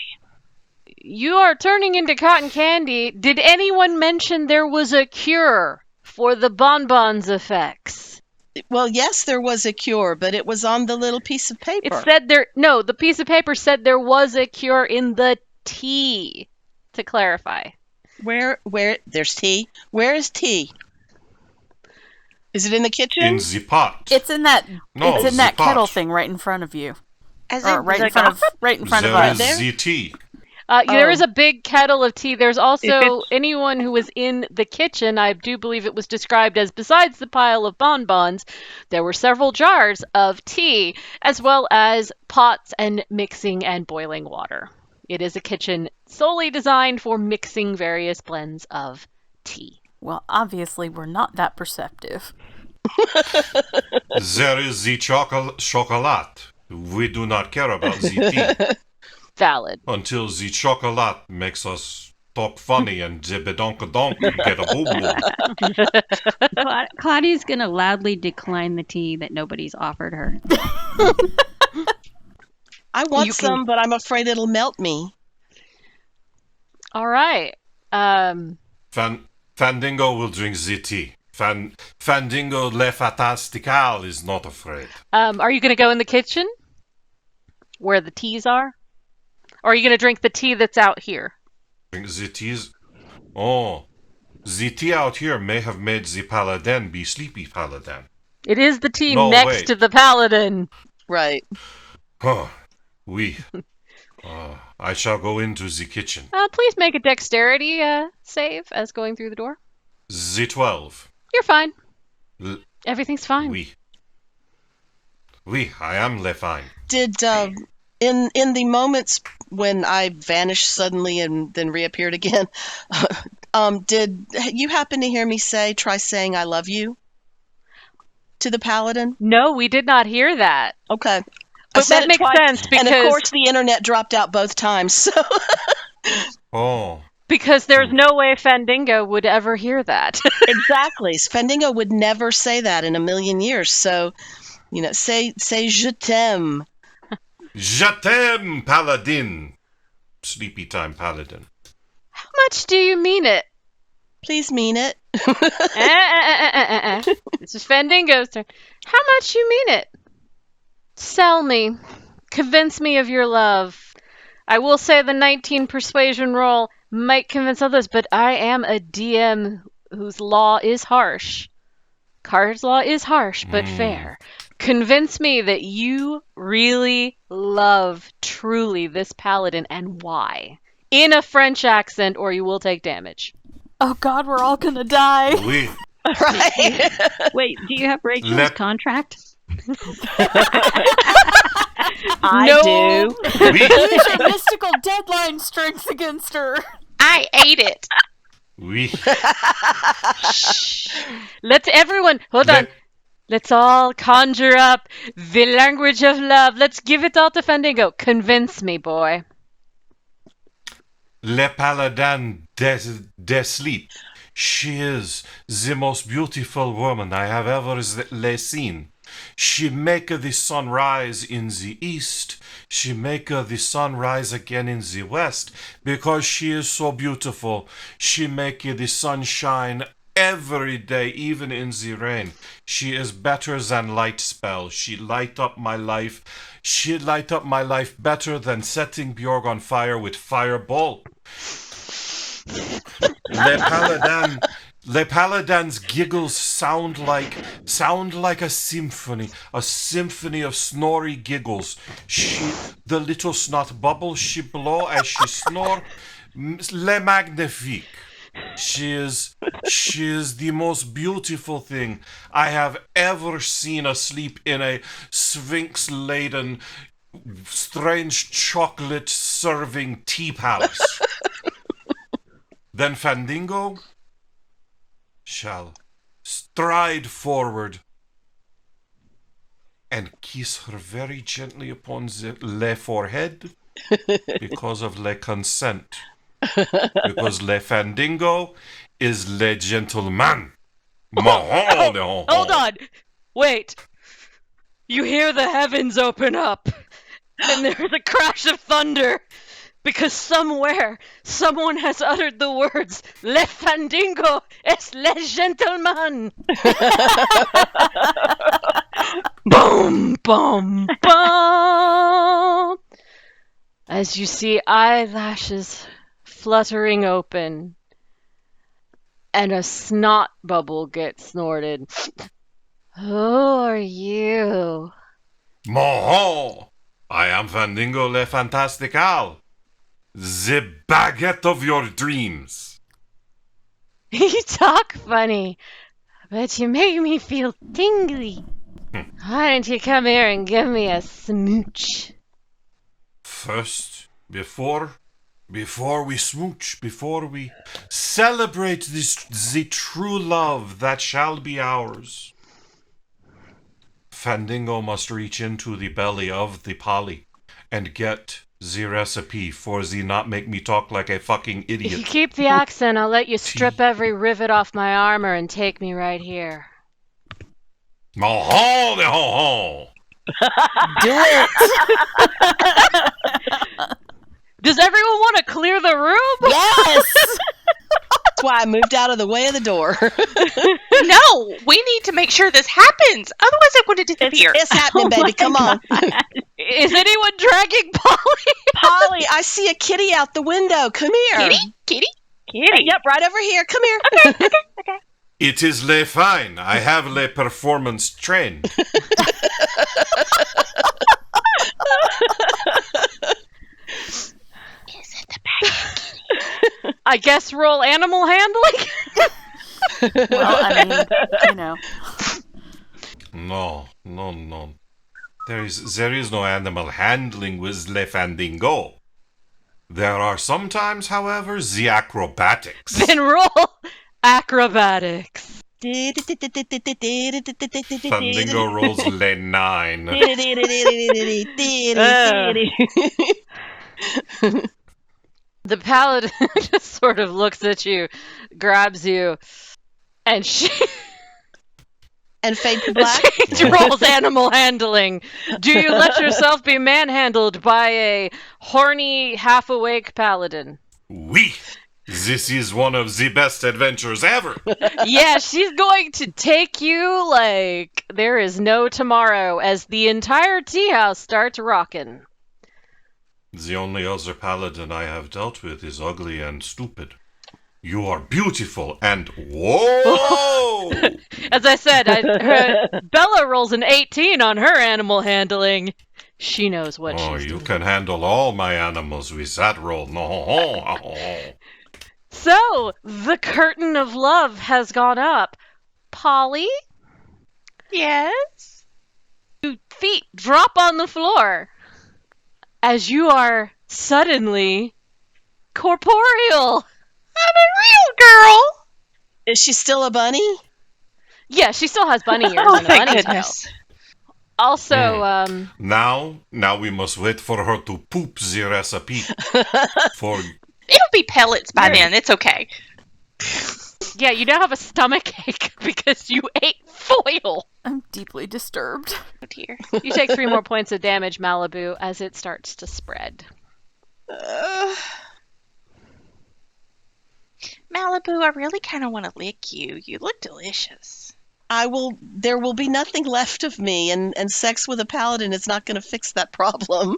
You are turning into cotton candy. Did anyone mention there was a cure for the bonbons effects? Well, yes, there was a cure, but it was on the little piece of paper. It said there... No, the piece of paper said there was a cure in the tea, to clarify. Where, there's tea. Where is tea? Is it in the kitchen? In the pot. It's in that. No, it's in the that pot. kettle thing right in front of you, As or in, right in like, front of There us. is the tea. There is a big kettle of tea. There's If also it's- anyone who was in the kitchen. I do believe it was described as, besides the pile of bonbons, there were several jars of tea, as well as pots and mixing and boiling water. It is a kitchen solely designed for mixing various blends of tea. Well, obviously we're not that perceptive. There is the chocolate. We do not care about the tea Valid. until the chocolate makes us talk funny and the bedonk get a boom boom. Claudia's gonna loudly decline the tea that nobody's offered her. I want You can- some, but I'm afraid it'll melt me. All right. Fandingo will drink the tea. Fandingo Le Fantastical is not afraid. Are you going to go in the kitchen where the teas are? Or are you going to drink the tea that's out here? Drink the teas. Oh, the tea out here may have made the paladin be sleepy paladin. It is the tea No, next wait. to the paladin. Right. Huh. We. I shall go into the kitchen. Please make a dexterity save as going through the door. The 12. You're fine. L- Everything's fine. I am le fine. Did in the moments when I vanished suddenly and then reappeared again, did you happen to hear me try saying I love you to the paladin? No, we did not hear that. Okay. I But said that it makes twice, sense and of because- course the internet dropped out both times. So Oh. Because there's no way Fandingo would ever hear that. exactly, Fandingo would never say that in a million years. So, say je t'aime. Je t'aime, paladin. Sleepy time paladin. How much do you mean it? Please mean it. This is Fandingo's turn. How much you mean it? Sell me. Convince me of your love. I will say the 19 persuasion roll might convince others, but I am a DM whose law is harsh. Card's law is harsh, but fair. Convince me that you really love truly this paladin and why. In a French accent, or you will take damage. Oh God, we're all gonna die. Oui. Right. Wait, do you have Rachel's Let- contract? I No. do. Oui. Use your mystical deadline strength against her. I ate it. Oui. Let's everyone hold on. Let's all conjure up the language of love. Let's give it all to Fandingo. Convince me, boy. Le paladin de sleep. She is the most beautiful woman I have ever seen. She make the sun rise in the east. She make the sun rise again in the west. Because she is so beautiful, she make the sun shine every day, even in the rain. She is better than light spell. She light up my life. She light up my life better than setting Bjorg on fire with fireball. Le Paladin's giggles sound like a symphony of snory giggles. The little snot bubbles she blow as she snore. Le magnifique. She is the most beautiful thing I have ever seen asleep in a sphinx-laden, strange chocolate-serving tea palace. Then Fandingo shall stride forward and kiss her very gently upon the le forehead because of le consent. Because le Fandingo is le gentleman. Hold on. Wait. You hear the heavens open up, and there's a crash of thunder. Because somewhere, someone has uttered the words, Le Fandingo es le gentleman. Boom, boom, boom. As you see eyelashes fluttering open, and a snot bubble gets snorted. Who are you? Moho! I am Fandingo le Fantastical. The baguette of your dreams. You talk funny, but you make me feel tingly. Why don't you come here and give me a smooch? First, before we smooch, before we celebrate the true love that shall be ours, Fandango must reach into the belly of the Polly and get the recipe for the not make me talk like a fucking If you idiot. keep the accent, I'll let you strip every rivet off my armor and take me right here. Oh, ho, Do it. Does everyone want to clear the room? Yes. That's why I moved out of the way of the door. No, we need to make sure this happens. Otherwise, it would disappear. It's happening, baby. Come on. Is anyone dragging Polly? Polly, I see a kitty out the window. Come here. Kitty? Yep, right over here. Come here. It is le fine. I have le performance trained. I guess roll animal handling? Well, I mean, you know. No. There is no animal handling with le Fandango. There are sometimes, however, the acrobatics. Then roll acrobatics. Fandango rolls le 9. The paladin just sort of looks at you, grabs you, and she And fade to black. rolls animal handling. Do you let yourself be manhandled by a horny, half-awake paladin? Oui. This is one of the best adventures ever. Yeah, she's going to take you like there is no tomorrow as the entire tea house starts rocking. The only other paladin I have dealt with is ugly and stupid. You are beautiful and whoa! As I said, Bella rolls an 18 on her animal handling. She knows what Oh, she's you doing. can handle all my animals with that roll. No. So, the curtain of love has gone up. Polly, Yes? feet drop on the floor as you are suddenly corporeal. I'm a real girl. Is she still a bunny? Yeah, she still has bunny ears Oh, and a thank bunny goodness. tail. Also, Now we must wait for her to poop the recipe. For It'll be pellets by then. It's okay. yeah, you now have a stomach ache because you ate foil. I'm deeply disturbed. Oh, dear. You take 3 more points of damage, Malibu, as it starts to spread. Malibu, I really kind of want to lick you. You look delicious. There will be nothing left of me, and sex with a paladin is not going to fix that problem.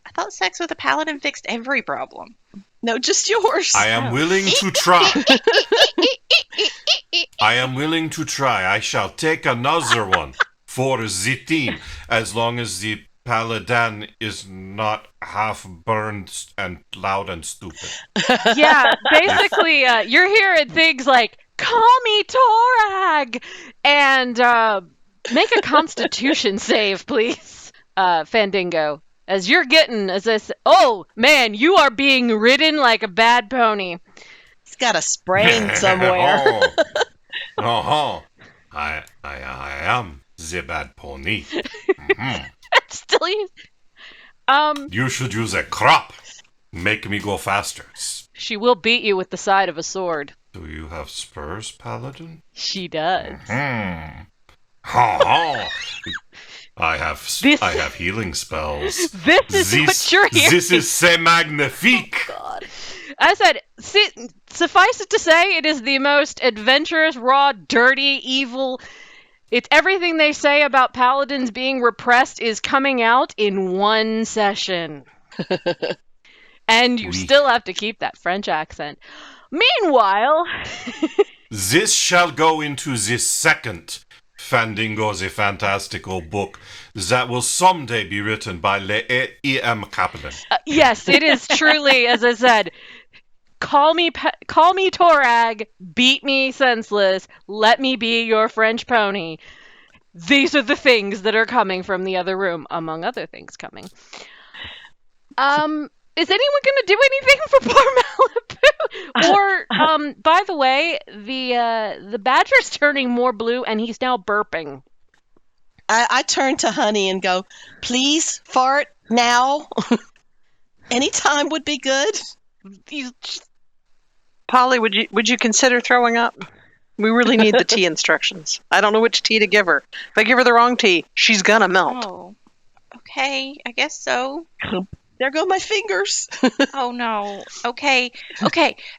I thought sex with a paladin fixed every problem. No, just yours. I am willing to try. I am willing to try. I shall take another one for the team, as long as the paladin is not half burned and loud and stupid. Yeah, basically, you're hearing things like, call me Torag! And make a constitution save, please, Fandango. As you're getting, as I say, oh, man, you are being ridden like a bad pony. It's got a sprain somewhere. Oh. I am the bad pony. Still, You should use a crop. Make me go faster. she will beat you with the side of a sword. Do you have spurs, paladin? She does. I have healing spells. This is what you're hearing. This is c'est magnifique. I said, suffice it to say, it is the most adventurous, raw, dirty, evil. It's everything they say about paladins being repressed is coming out in one session. And you still have to keep that French accent. Meanwhile, This shall go into the second Fandango the Fantastical book that will someday be written by Le E.M. Kaplan. yes, it is truly, as I said, call me Torag, beat me senseless, let me be your French pony. These are the things that are coming from the other room, among other things coming. Is anyone going to do anything for poor Malibu? Or, by the way, the badger's turning more blue and he's now burping. I turn to Honey and go, please fart now. Anytime would be good. Polly, would you consider throwing up? We really need the tea instructions. I don't know which tea to give her. If I give her the wrong tea, she's gonna melt. Oh, okay. I guess so. There go my fingers. Oh, no. Okay.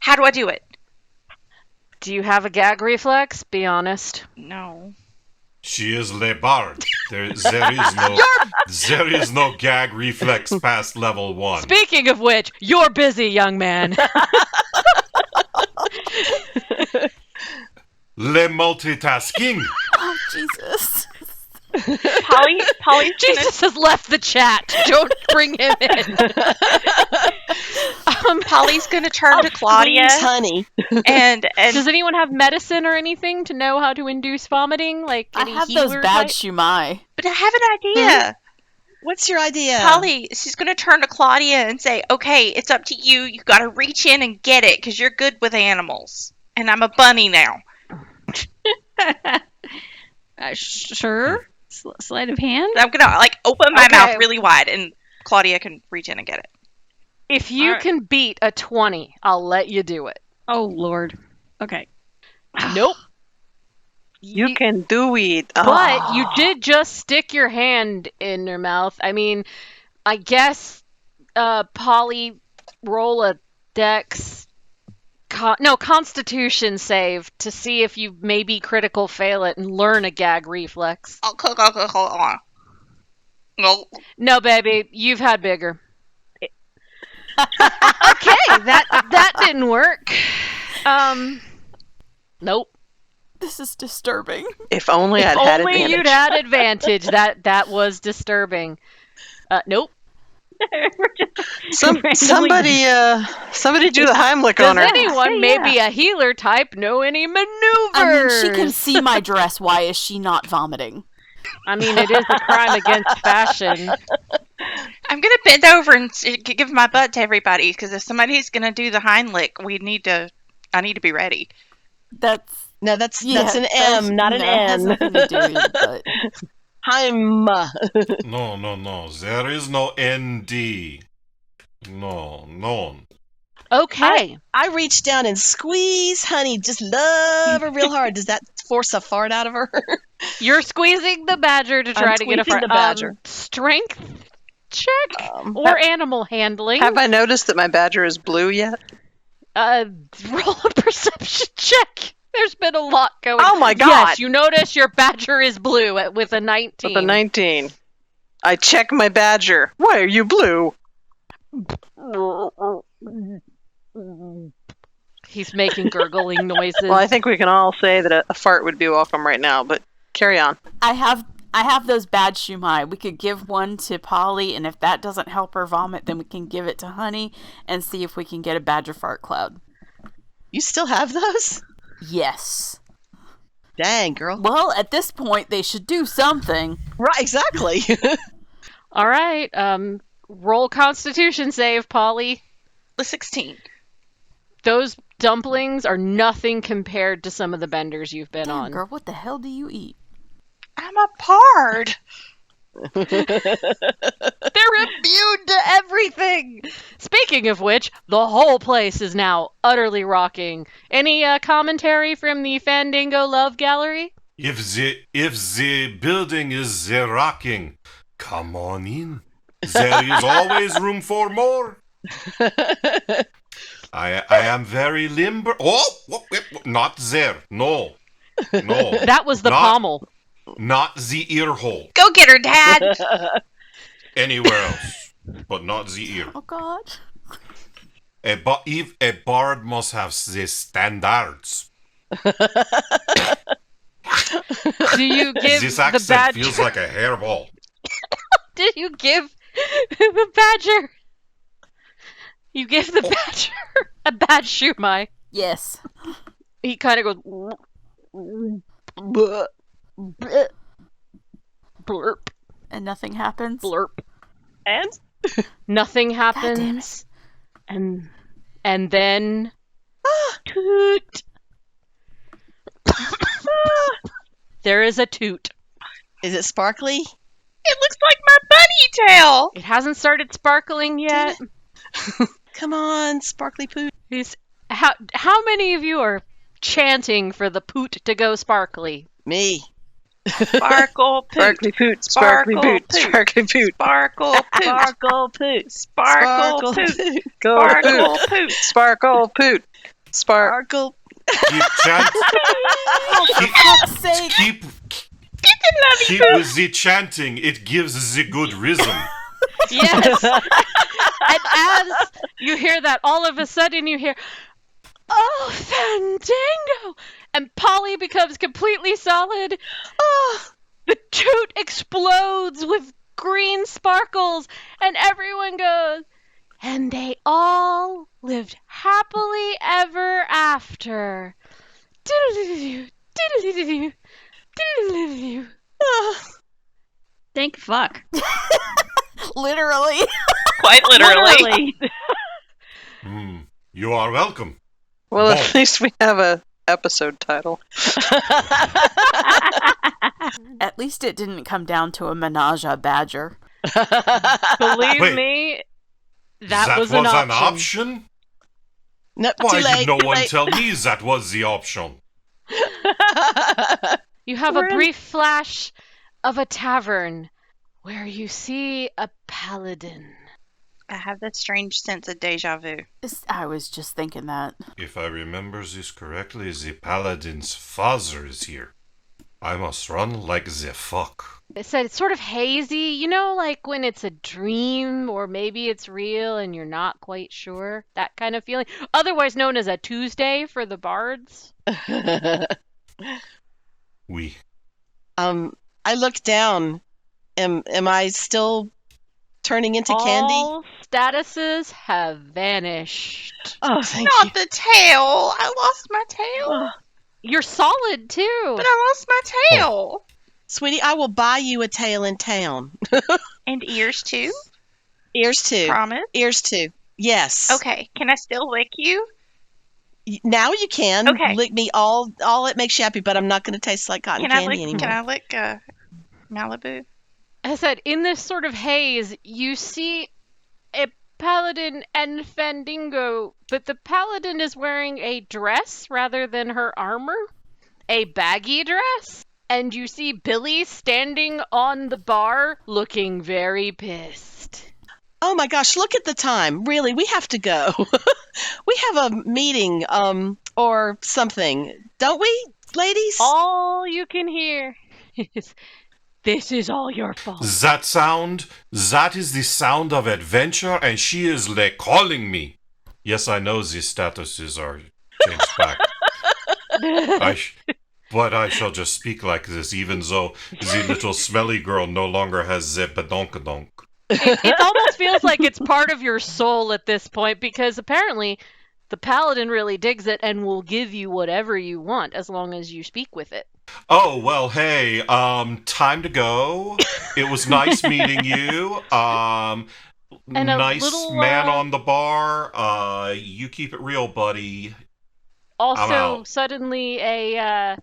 How do I do it? Do you have a gag reflex? Be honest. No. She is Le Bard. There is no gag reflex past level 1. Speaking of which, you're busy, young man. Le multitasking. Oh, Jesus. Polly's Jesus has left the chat. Don't bring him in. Polly's gonna turn to Claudia. Please, Honey. and Does anyone have medicine or anything to know how to induce vomiting? Like I any have those healer bad type? shumai. but I have an idea. What's your idea? Polly, she's gonna turn to Claudia and say, "Okay, it's up to you. You gotta reach in and get it because you're good with animals, and I'm a bunny now." Sure. Sleight of hand. I'm gonna open my Okay. mouth really wide, and Claudia can reach in and get it. If you Alright. can beat a 20, I'll let you do it. Oh Lord. Okay. Nope. You can do it. But you did just stick your hand in her mouth. I mean, I guess Polly, roll a dex. Constitution save to see if you maybe critical fail it and learn a gag reflex. No. No, baby, you've had bigger. Okay, that didn't work. Nope. This is disturbing. If only I'd had Only advantage. you'd had advantage. That was disturbing. Nope. Somebody do the Heimlich Does on her. anyone, maybe a healer type, know any maneuvers? I mean, she can see my dress. Why is she not vomiting? I mean, it is a crime against fashion. I'm gonna bend over and give my butt to everybody because if somebody's gonna do the Heimlich, I need to be ready. That's That's yeah, an that's- M, not an no, it has N. nothing to do with it, but Heim. No. There is no ND. No. Okay. I reach down and squeeze Honey. Just love her real hard. Does that force a fart out of her? You're squeezing the badger to try to get a squeezing fart. the badger. Strength check or animal handling. Have I noticed that my badger is blue yet? Roll a perception check. There's been a lot going on. Oh my God. Yes, you notice your badger is blue with a 19. With a 19. I check my badger. Why are you blue? He's making gurgling noises. Well, I think we can all say that a fart would be welcome right now, but carry on. I have those bad shumai. We could give one to Polly, and if that doesn't help her vomit, then we can give it to Honey and see if we can get a badger fart cloud. You still have those? Yes. Dang, girl. Well, at this point, they should do something. Right, exactly. All right. Roll Constitution save, Polly. The 16. Those dumplings are nothing compared to some of the benders you've been Damn, on. girl, what the hell do you eat? I'm a pard. They're immune to everything. Speaking of which, the whole place is now utterly rocking. Any commentary from the Fandango Love Gallery? If the building is rocking, come on in. There is always room for more. I am very limber. Oh, not there. No. That was the pommel. Not the ear hole. Go get her, Dad. Anywhere else, but not the ear. Oh, God. A bard must have the standards. Do you give This the accent badger? feels like a hairball. Do you give the badger? You give the badger a bad shumai. Yes. He kind of goes blurp, And nothing happens? blurp. And? Nothing damn happens. And then toot. There is a toot. Is it sparkly? It looks like my bunny tail. It hasn't started sparkling yet. Come on, sparkly poot. How many of you are chanting for the poot to go sparkly? Me. Sparkle poot. Sparkly poot, sparkly poot, sparkly poot. Sparkle poot. Sparkle poot. Sparkle poot. Go Sparkle poot. poot. Sparkle poot. Sparkle. Keep chant. Say Keep with the chanting. It gives the good rhythm. Yes. And as you hear that, all of a sudden you hear, "Oh, Fandango!" And Polly becomes completely solid. Oh, The toot explodes with green sparkles, and everyone goes, "And they all lived happily ever after." Diddle-diddle-doo, diddle-diddle-doo, diddle-diddle-doo. Thank fuck. literally. Quite literally. You are welcome. Well, Oh. at least we have a episode title. At least it didn't come down to a menage a badger. Believe Wait. me, that was an option. option? no, Why too late. did no too one late. tell me that was the option? You have a brief flash of a tavern where you see a paladin. I have that strange sense of deja vu. I was just thinking that. If I remember this correctly, the paladin's father is here. I must run like the fuck. It said it's sort of hazy, you know, like when it's a dream or maybe it's real and you're not quite sure. That kind of feeling. Otherwise known as a Tuesday for the bards. We. I look down. Am I still turning into candy? All statuses have vanished. Oh, thank you. Not the tail. I lost my tail. You're solid too. But I lost my tail. Sweetie, I will buy you a tail in town. And ears too. Ears too. Promise. Ears too. Yes. Okay. Can I still lick you? Now you can Okay. lick me all it makes you happy, but I'm not going to taste like cotton Can I candy lick? anymore. Can I lick Malibu? I said, in this sort of haze, you see a paladin and Fandango, but the paladin is wearing a dress rather than her armor, a baggy dress, and you see Billy standing on the bar looking very pissed. Oh my gosh, look at the time. Really, we have to go. We have a meeting or something. Don't we, ladies? All you can hear is, "This is all your fault." That sound, that is the sound of adventure, and she is like calling me. Yes, I know the statuses are changed back. But I shall just speak like this, even though the little smelly girl no longer has the badonkadonk. It almost feels like it's part of your soul at this point, because apparently the paladin really digs it and will give you whatever you want as long as you speak with it. Oh, well, hey, time to go. It was nice meeting you. And a Nice little, man on the bar. You keep it real, buddy. I'm Also, out. suddenly a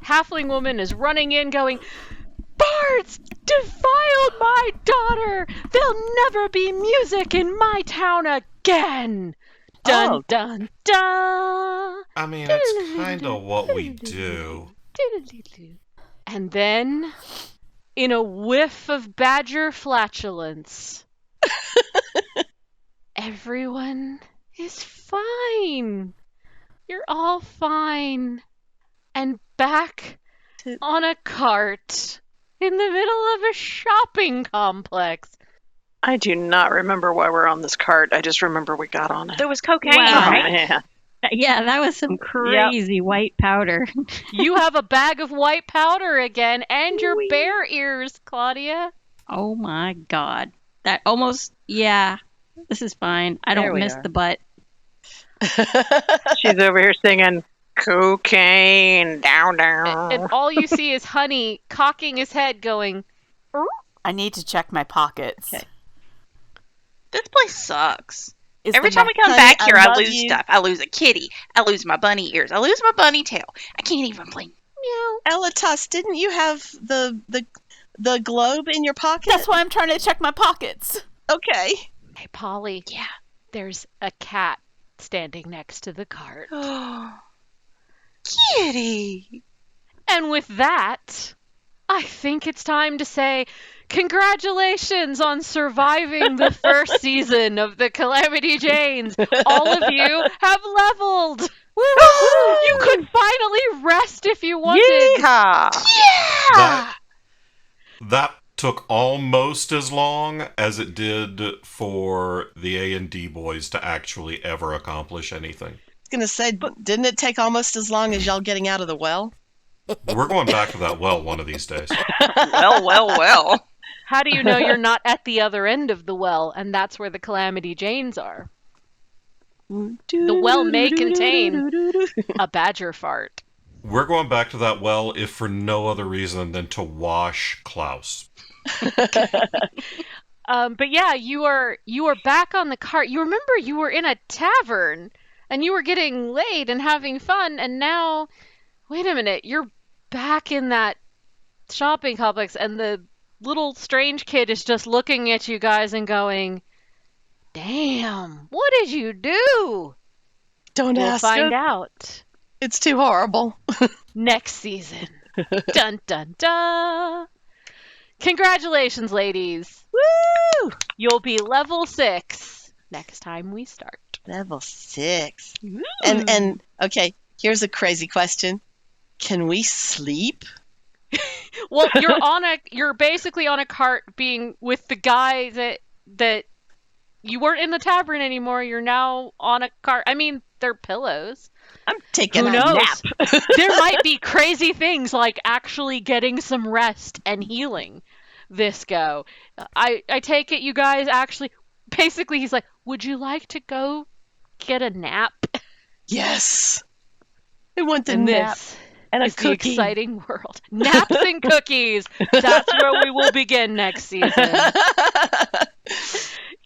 halfling woman is running in going, "Bards defiled my daughter! There'll never be music in my town again!" Dun, Oh. dun, dun! I mean, that's kind of what we do. And then, in a whiff of badger flatulence, everyone is fine. You're all fine. And back on a cart in the middle of a shopping complex. I do not remember why we're on this cart. I just remember we got on it. There was cocaine, Wow. Oh, right? man. Yeah, that was some crazy white powder. You have a bag of white powder again and your bear ears, Claudia. Oh my god. That almost, yeah. This is fine. I There don't we miss are. the butt. She's over here singing cocaine down down. And all you see is Honey cocking his head going, I need to check my pockets. Okay. This place sucks. Is Every the time we come Honey, back here, I I love lose you. stuff. I lose a kitty. I lose my bunny ears. I lose my bunny tail. I can't even play. Elatus, didn't you have the globe in your pocket? That's why I'm trying to check my pockets. Okay. Hey, Polly. Yeah. There's a cat standing next to the cart. Kitty. And with that, I think it's time to say congratulations on surviving the first season of the Calamity Janes. All of you have leveled. You could finally rest if you wanted. Yeehaw! That took almost as long as it did for the A&D boys to actually ever accomplish anything. I was going to say, didn't it take almost as long as y'all getting out of the well? We're going back to that well one of these days. Well. How do you know you're not at the other end of the well, and that's where the Calamity Janes are? The well may contain a badger fart. We're going back to that well if for no other reason than to wash Klaus. But yeah, you are back on the cart. You remember you were in a tavern, and you were getting laid and having fun, and now, wait a minute, you're back in that shopping complex, and the little strange kid is just looking at you guys and going, "Damn, what did you do?" Don't We'll ask find it. out It's too horrible. next season. Dun dun dun. Congratulations, ladies. Woo! You'll be level 6 next time we start. Level 6. And okay, here's a crazy question. Can we sleep? Well, you're basically on a cart being with the guy that you weren't in the tavern anymore. You're now on a cart. I mean, they're pillows. I'm taking Who a knows? nap. There might be crazy things like actually getting some rest and healing this go. I take it you guys actually, basically he's like, would you like to go get a nap? Yes. I want the And nap this and a is the cookie. exciting world. Naps and cookies. That's where we will begin next season.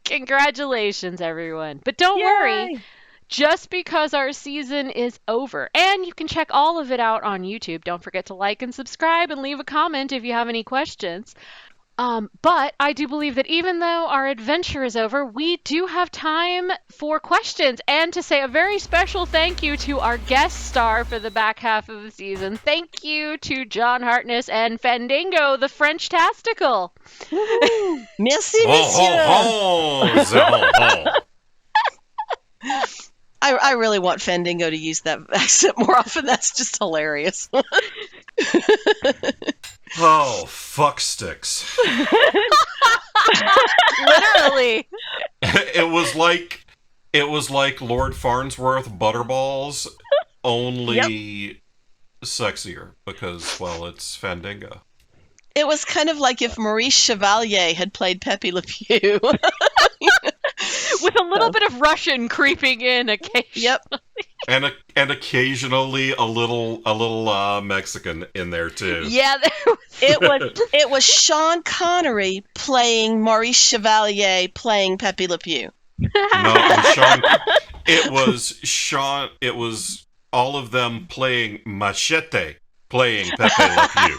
Congratulations, everyone. But don't worry. Just because our season is over, and you can check all of it out on YouTube. Don't forget to like and subscribe and leave a comment if you have any questions. But I do believe that even though our adventure is over, we do have time for questions and to say a very special thank you to our guest star for the back half of the season. Thank you to John Hartness and Fandango, the French Tastical. Merci, monsieur. I really want Fandango to use that accent more often. That's just hilarious. Oh, fuck sticks. Literally. It was like Lord Farnsworth Butterballs, only sexier because, well, it's Fandango. It was kind of like if Maurice Chevalier had played Pepe Le Pew. With a little bit of Russian creeping in occasionally. Yep. And occasionally a little Mexican in there too. Yeah, It was Sean Connery playing Maurice Chevalier playing Pepe Le Pew. No, it was all of them playing Machete playing Pepe Le Pew.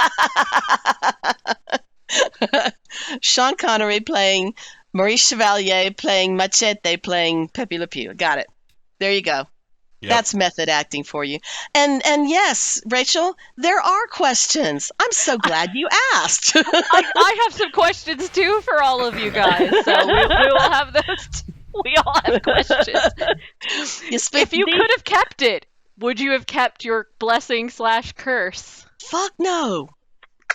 Sean Connery playing Maurice Chevalier playing Machete playing Pepe Le Pew. Got it. There you go. Yep. That's method acting for you. And yes, Rachel, there are questions. I'm so glad you asked. I have some questions too for all of you guys, so we will have those. We all have questions. If you could have kept it, would you have kept your blessing/curse? Fuck no.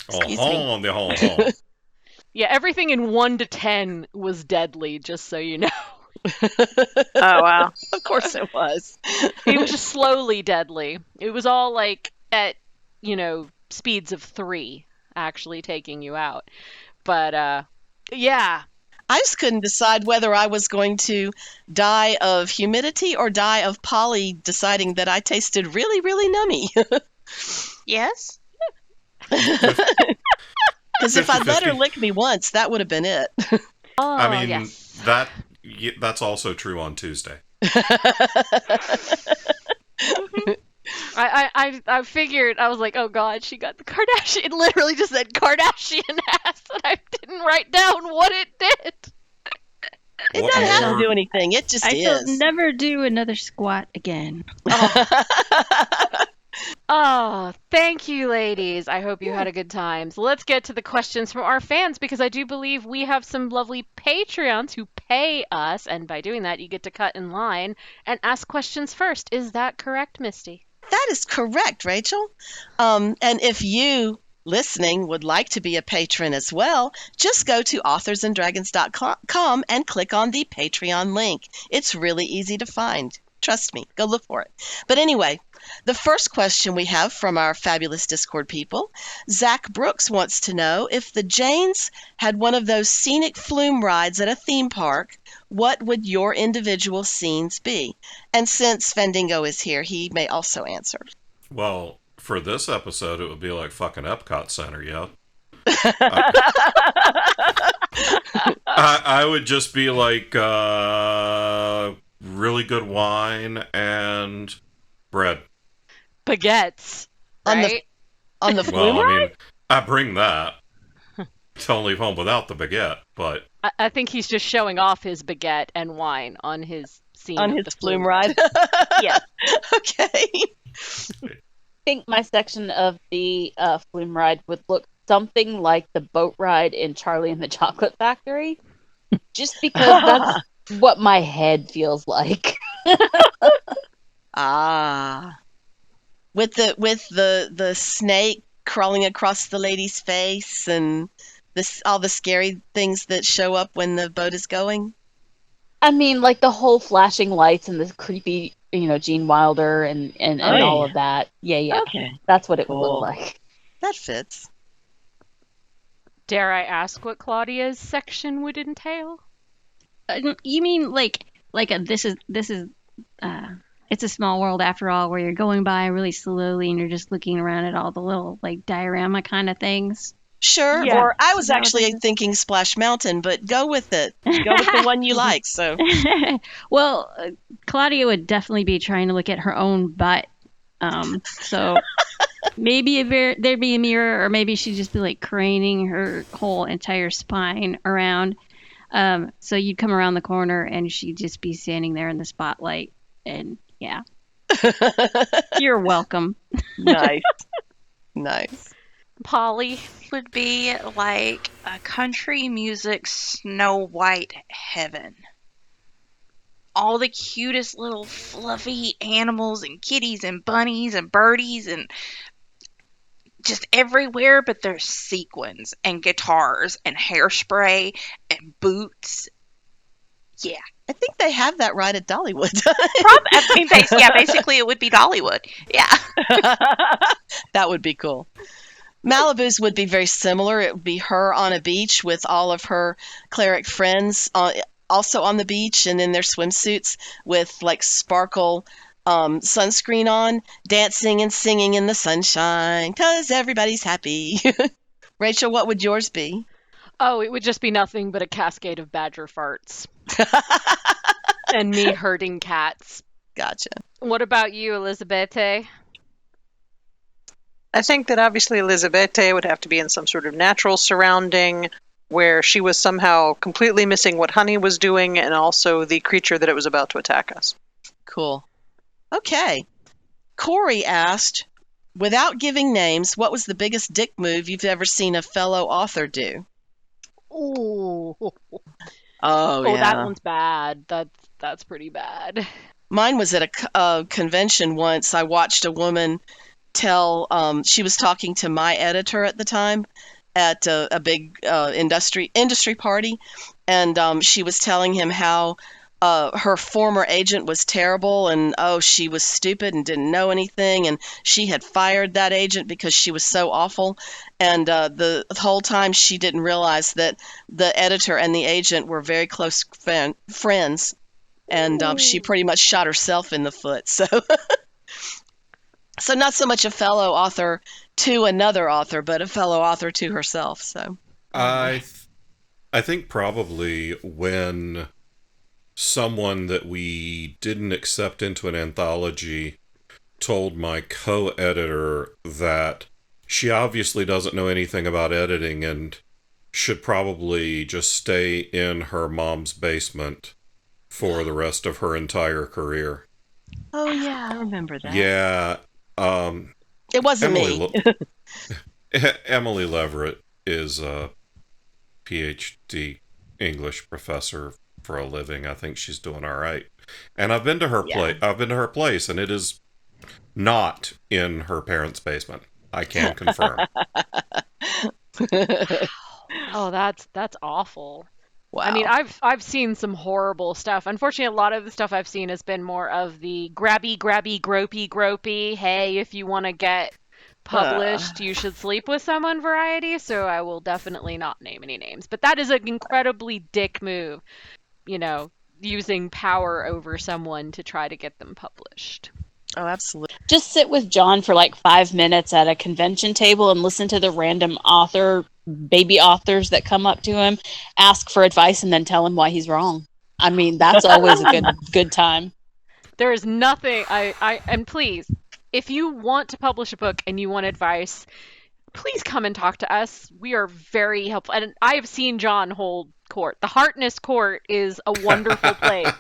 Excuse me. Yeah, everything in 1 to 10 was deadly, just so you know. Oh, wow. Of course it was. It was just slowly deadly. It was all like at, speeds of 3 actually taking you out. But, yeah. I just couldn't decide whether I was going to die of humidity or die of Polly deciding that I tasted really, really nummy. Yes? Because if I'd let her lick me once, that would have been it. Oh, I mean, yes. that's also true on Tuesday. I figured, I was like, oh god, she got the Kardashian. It literally just said Kardashian ass, and I didn't write down what it did. It What doesn't have to more? do anything. It just I shall is. never do another squat again. Oh, thank you, ladies. I hope you had a good time. So let's get to the questions from our fans, because I do believe we have some lovely Patreons who pay us, and by doing that, you get to cut in line and ask questions first. Is that correct, Misty? That is correct, Rachel. And if you listening would like to be a patron as well, just go to authorsanddragons.com and click on the Patreon link. It's really easy to find. Trust me, go look for it. But anyway, the first question we have from our fabulous Discord people, Zach Brooks wants to know, if the Janes had one of those scenic flume rides at a theme park, what would your individual scenes be? And since Fendingo is here, he may also answer. Well, for this episode, it would be like fucking Epcot Center, yeah? I would just be like really good wine and bread. Baguettes, On the- right? On the flume Well, I ride? mean, I bring that. Don't leave home without the baguette, but I think he's just showing off his baguette and wine on his scene On of his the flume ride? Yes. Okay. I think my section of the flume ride would look something like the boat ride in Charlie and the Chocolate Factory, just because that's what my head feels like. Ah. With the snake crawling across the lady's face and all the scary things that show up when the boat is going. I mean, like the whole flashing lights and the creepy, Gene Wilder and Oh, all yeah. of that. Yeah. Okay. That's what it would Cool. look like. That fits. Dare I ask what Claudia's section would entail? You mean like this is it's a small world after all, where you're going by really slowly and you're just looking around at all the little like diorama kind of things. Sure. Yeah. Or I was That was actually it. thinking Splash Mountain, but go with it. Go with the one you like. So Well, Claudia would definitely be trying to look at her own butt. So maybe there'd be a mirror, or maybe she'd just be like craning her whole entire spine around. So you'd come around the corner and she'd just be standing there in the spotlight. And yeah, you're welcome. nice. Nice. Polly would be like a country music Snow White heaven. All the cutest little fluffy animals and kitties and bunnies and birdies and just everywhere, but there's sequins and guitars and hairspray and boots. Yeah. I think they have that right at Dollywood. I mean, basically it would be Dollywood. Yeah. That would be cool. Malibu's would be very similar. It would be her on a beach with all of her cleric friends also on the beach and in their swimsuits with like sparkle sunscreen on, dancing and singing in the sunshine because everybody's happy. Rachel, what would yours be? Oh, it would just be nothing but a cascade of badger farts. And me herding cats. Gotcha. What about you, Elizabeth? I think that obviously Elizabete would have to be in some sort of natural surrounding where she was somehow completely missing what Honey was doing and also the creature that it was about to attack us. Cool. Okay. Corey asked, without giving names, what was the biggest dick move you've ever seen a fellow author do? Ooh. Oh, yeah. That one's bad. That's pretty bad. Mine was at a convention once. I watched a woman tell, she was talking to my editor at the time at a big industry party, and she was telling him how her former agent was terrible, and she was stupid and didn't know anything, and she had fired that agent because she was so awful, and the whole time she didn't realize that the editor and the agent were very close friends, and she pretty much shot herself in the foot. So not so much a fellow author to another author, but a fellow author to herself. So I think probably when someone that we didn't accept into an anthology told my co-editor that she obviously doesn't know anything about editing and should probably just stay in her mom's basement for the rest of her entire career. Oh, yeah, I remember that. Yeah. It wasn't Emily me. Emily Leverett is a PhD English professor for a living. I think she's doing all right. And I've been to her place, and it is not in her parents' basement. I can confirm. Oh, that's awful. Wow. I mean, I've seen some horrible stuff. Unfortunately, a lot of the stuff I've seen has been more of the grabby, gropey. Hey, if you want to get published, you should sleep with someone variety. So I will definitely not name any names. But that is an incredibly dick move, using power over someone to try to get them published. Oh, absolutely. Just sit with John for like 5 minutes at a convention table and listen to the random baby authors that come up to him, ask for advice, and then tell him why he's wrong. I mean, that's always a good time. There is nothing and please, if you want to publish a book and you want advice, please come and talk to us. We are very helpful. And I have seen John hold court. The Harkness Court is a wonderful place.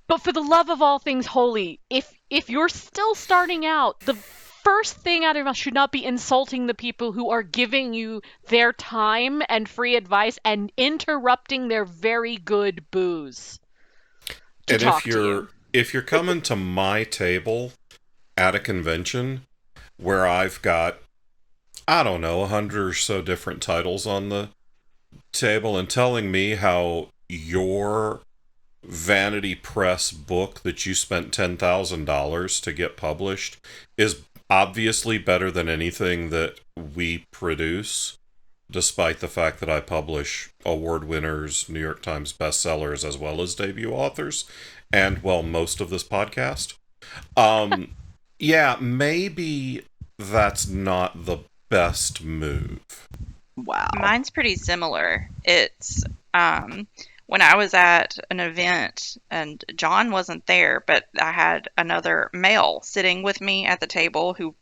But for the love of all things holy, if you're still starting out, the first thing out of your mouth should not be insulting the people who are giving you their time and free advice and interrupting their very good booze. And if you're coming to my table at a convention where I've got, I don't know, 100 or so different titles on the table and telling me how your vanity press book that you spent $10,000 to get published is obviously better than anything that we produce, despite the fact that I publish award winners, New York Times bestsellers, as well as debut authors, and, well, most of this podcast. Yeah, maybe that's not the best move. Wow. Mine's pretty similar. It's when I was at an event and John wasn't there, but I had another male sitting with me at the table who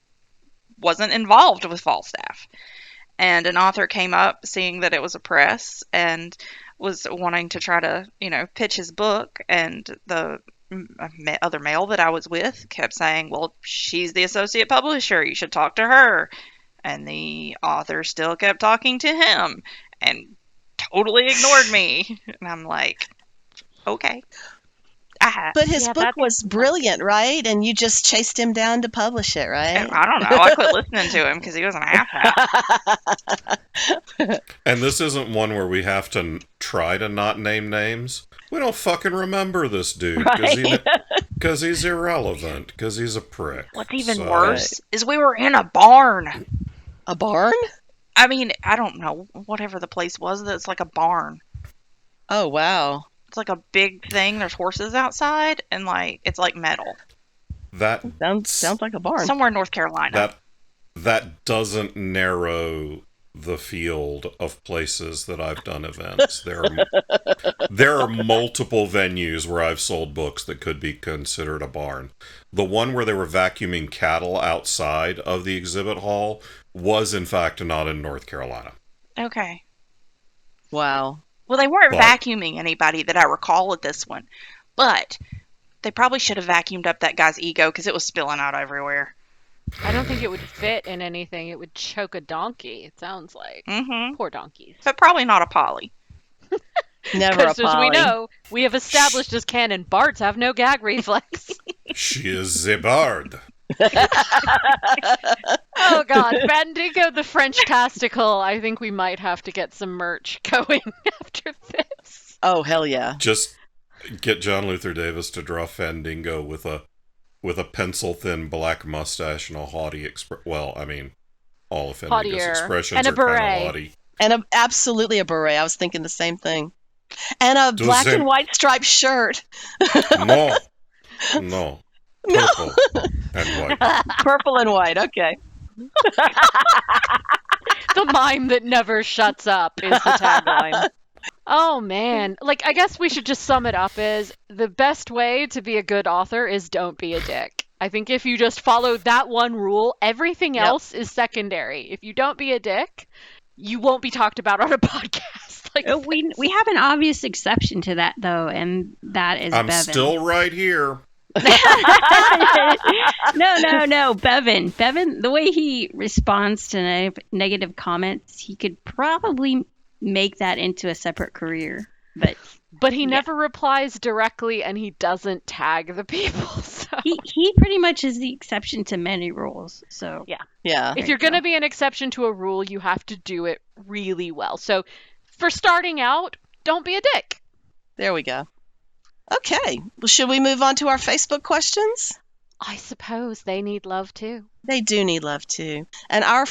wasn't involved with Falstaff. And an author came up seeing that it was a press and was wanting to try to, pitch his book. And the other male that I was with kept saying, well, she's the associate publisher. You should talk to her. And the author still kept talking to him and totally ignored me. And I'm like, okay. But his book was brilliant, right? And you just chased him down to publish it, right? I don't know. I quit listening to him because he was an asshat. And this isn't one where we have to try to not name names. We don't fucking remember this dude because he's irrelevant, because he's a prick. What's even worse is we were in a barn. A barn? I mean, I don't know. Whatever the place was, it's like a barn. Oh, wow. It's like a big thing. There's horses outside, and it's like metal. That sounds like a barn. Somewhere in North Carolina. That doesn't narrow the field of places that I've done events. There are multiple venues where I've sold books that could be considered a barn. The one where they were vacuuming cattle outside of the exhibit hall was, in fact, not in North Carolina. Okay. Wow. Well, they weren't vacuuming anybody that I recall at this one, but they probably should have vacuumed up that guy's ego because it was spilling out everywhere. I don't think it would fit in anything. It would choke a donkey, it sounds like. Mm-hmm. Poor donkeys. But probably not a Polly. Never a Because as Polly. we know, we have established as canon, bards have no gag reflex. She is a bard. Oh god, Fandango the French Tastical. I think we might have to get some merch going after this. Oh, hell yeah. Just get John Luther Davis to draw Fandango with a pencil-thin black mustache and a haughty all of Fandango's Haughtier. expressions And a are kind beret. of haughty. And absolutely a beret. I was thinking the same thing. And a black and white striped shirt. No. Purple and white. Purple and white, okay. The mime that never shuts up is the tagline. Oh man, I guess we should just sum it up as the best way to be a good author is don't be a dick. I think if you just follow that one rule, everything Yep. else is secondary. If you don't be a dick, you won't be talked about on a podcast. Like We have an obvious exception to that though, and that is I'm Bevan. still right here. No, Bevan. Bevan, the way he responds to negative comments, he could probably make that into a separate career. But he never replies directly, and he doesn't tag the people. So he pretty much is the exception to many rules. So Yeah. if you're going to be an exception to a rule, you have to do it really well. So for starting out, don't be a dick. There we go. Okay. Well, should we move on to our Facebook questions? I suppose they need love too. They do need love too. And our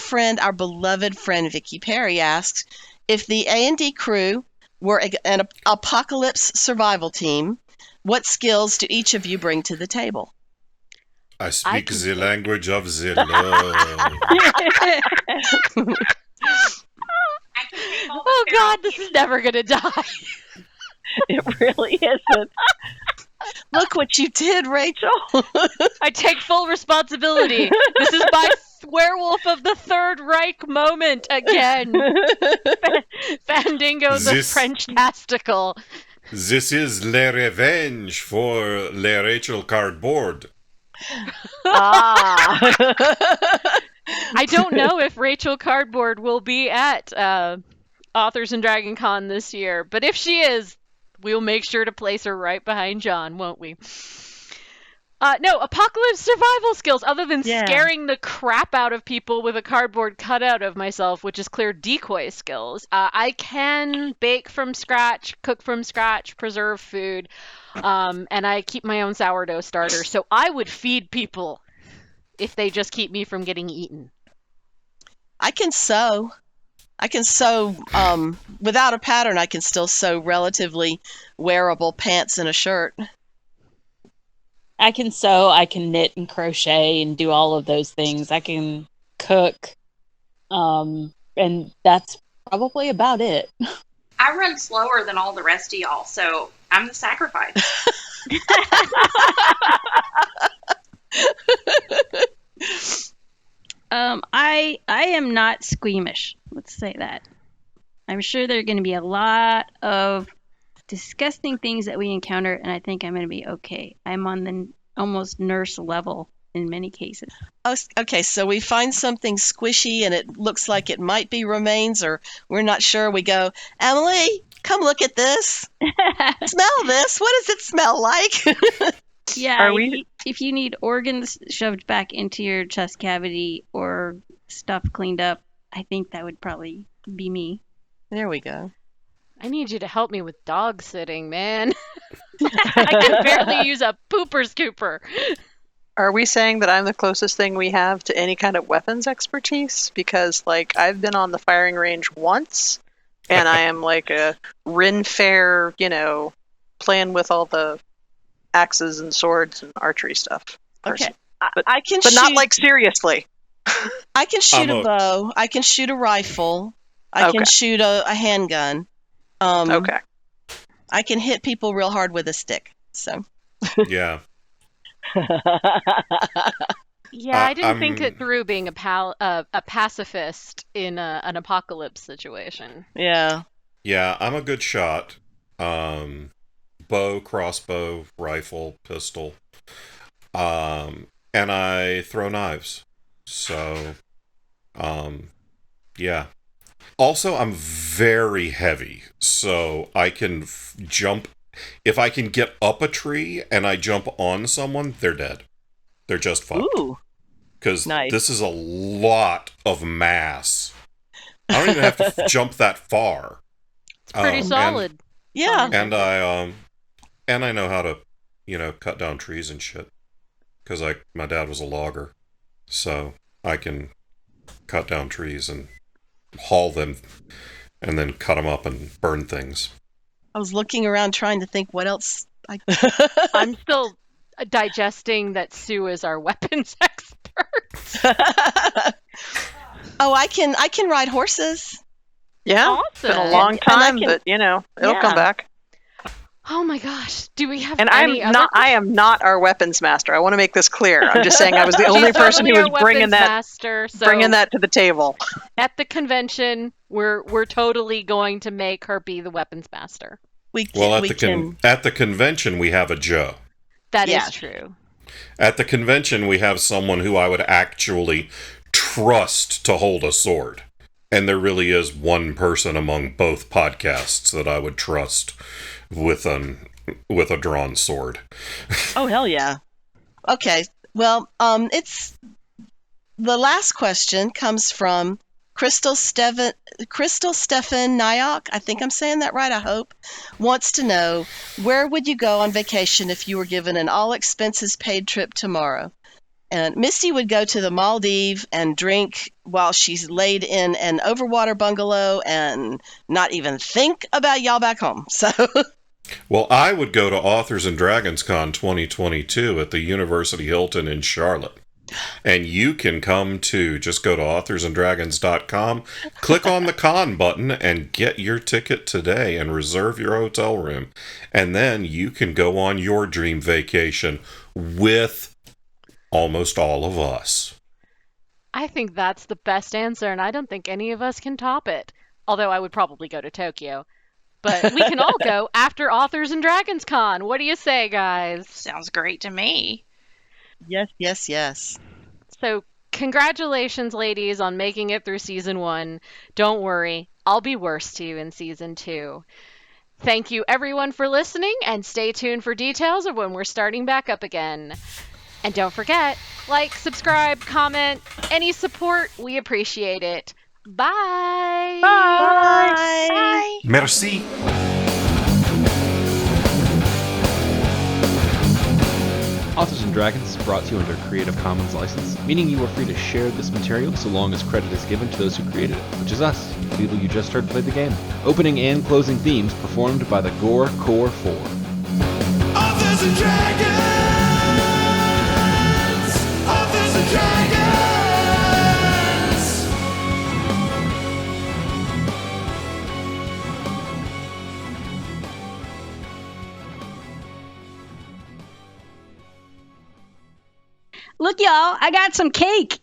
beloved friend Vicky Perry asks, if the A&D crew were an apocalypse survival team, what skills do each of you bring to the table? I speak the language of the love. Oh God, this is never going to die. It really isn't. Look what you did, Rachel. I take full responsibility. This is my werewolf of the Third Reich moment again. Fandango the French tastical. This is Le Revenge for Le Rachel Cardboard. I don't know if Rachel Cardboard will be at Authors and Dragon Con this year, but if she is, we'll make sure to place her right behind John, won't we? No, apocalypse survival skills, other than scaring the crap out of people with a cardboard cutout of myself, which is clear decoy skills. I can bake from scratch, cook from scratch, preserve food, and I keep my own sourdough starter, so I would feed people if they just keep me from getting eaten. I can sew. Without a pattern, I can still sew relatively wearable pants and a shirt. I can sew, I can knit and crochet and do all of those things. I can cook, and that's probably about it. I run slower than all the rest of y'all, so I'm the sacrifice. I am not squeamish. Let's say that. I'm sure there are going to be a lot of disgusting things that we encounter, and I think I'm going to be okay. I'm on the almost nurse level in many cases. Oh, okay, so we find something squishy and it looks like it might be remains, or we're not sure. We go, Emily, come look at this. Smell this. What does it smell like? Yeah, if you need organs shoved back into your chest cavity or stuff cleaned up, I think that would probably be me. There we go. I need you to help me with dog sitting, man. I can barely use a pooper scooper. Are we saying that I'm the closest thing we have to any kind of weapons expertise? Because, like, I've been on the firing range once, and I am like a Ren Fair, playing with all the axes and swords and archery stuff. Okay. But I can but shoot, not like seriously. I can shoot a bow. I can shoot a rifle. I can shoot a handgun. Okay. I can hit people real hard with a stick. So. Yeah. Yeah, I didn't think it through being a pacifist in an apocalypse situation. Yeah. Yeah, I'm a good shot. Bow, crossbow, rifle, pistol. And I throw knives. So, yeah. Also, I'm very heavy, so I can jump. If I can get up a tree and I jump on someone, they're dead. They're just fucked. Ooh. Because nice. This is a lot of mass. I don't even have to jump that far. It's pretty solid. Yeah. And I know how to, cut down trees and shit. Because my dad was a logger. So I can cut down trees and haul them and then cut them up and burn things. I was looking around trying to think what else. I'm still digesting that Sue is our weapons expert. Oh, I can ride horses. Yeah, awesome. It's been a long time, but it'll come back. Oh my gosh. Do we have And any other I am not our weapons master. I want to make this clear. I'm just saying I was the only She's person who totally was our weapons master, so bringing that to the table. at the convention, we're totally going to make her be the weapons master. Well, at the convention, we have a Joe. That is Yeah. true. At the convention, we have someone who I would actually trust to hold a sword. And there really is one person among both podcasts that I would trust with a drawn sword. Oh, hell yeah. Okay. Well, it's the last question comes from Crystal Stefan Nyok. I think I'm saying that right, I hope. Wants to know, where would you go on vacation if you were given an all expenses paid trip tomorrow? And Misty would go to the Maldives and drink while she's laid in an overwater bungalow and not even think about y'all back home. So Well, I would go to Authors and Dragons Con 2022 at the University Hilton in Charlotte. And you can come too. Just go to authorsanddragons.com, click on the con button, and get your ticket today and reserve your hotel room. And then you can go on your dream vacation with almost all of us. I think that's the best answer, and I don't think any of us can top it. Although I would probably go to Tokyo. But we can all go after Authors and Dragons Con. What do you say, guys? Sounds great to me. yes, yes, yes. So, congratulations, ladies, on making it through season 1. Don't worry, I'll be worse to you in season 2. Thank you, everyone, for listening, and stay tuned for details of when we're starting back up again. And don't forget, like, subscribe, comment, any support, we appreciate it. Bye! Bye. Bye. Merci. Authors and Dragons is brought to you under a Creative Commons license, meaning you are free to share this material so long as credit is given to those who created it, which is us, the people you just heard play the game. Opening and closing themes performed by the Gore Core 4. Authors and Dragons! Authors and Dragons! Look, y'all, I got some cake.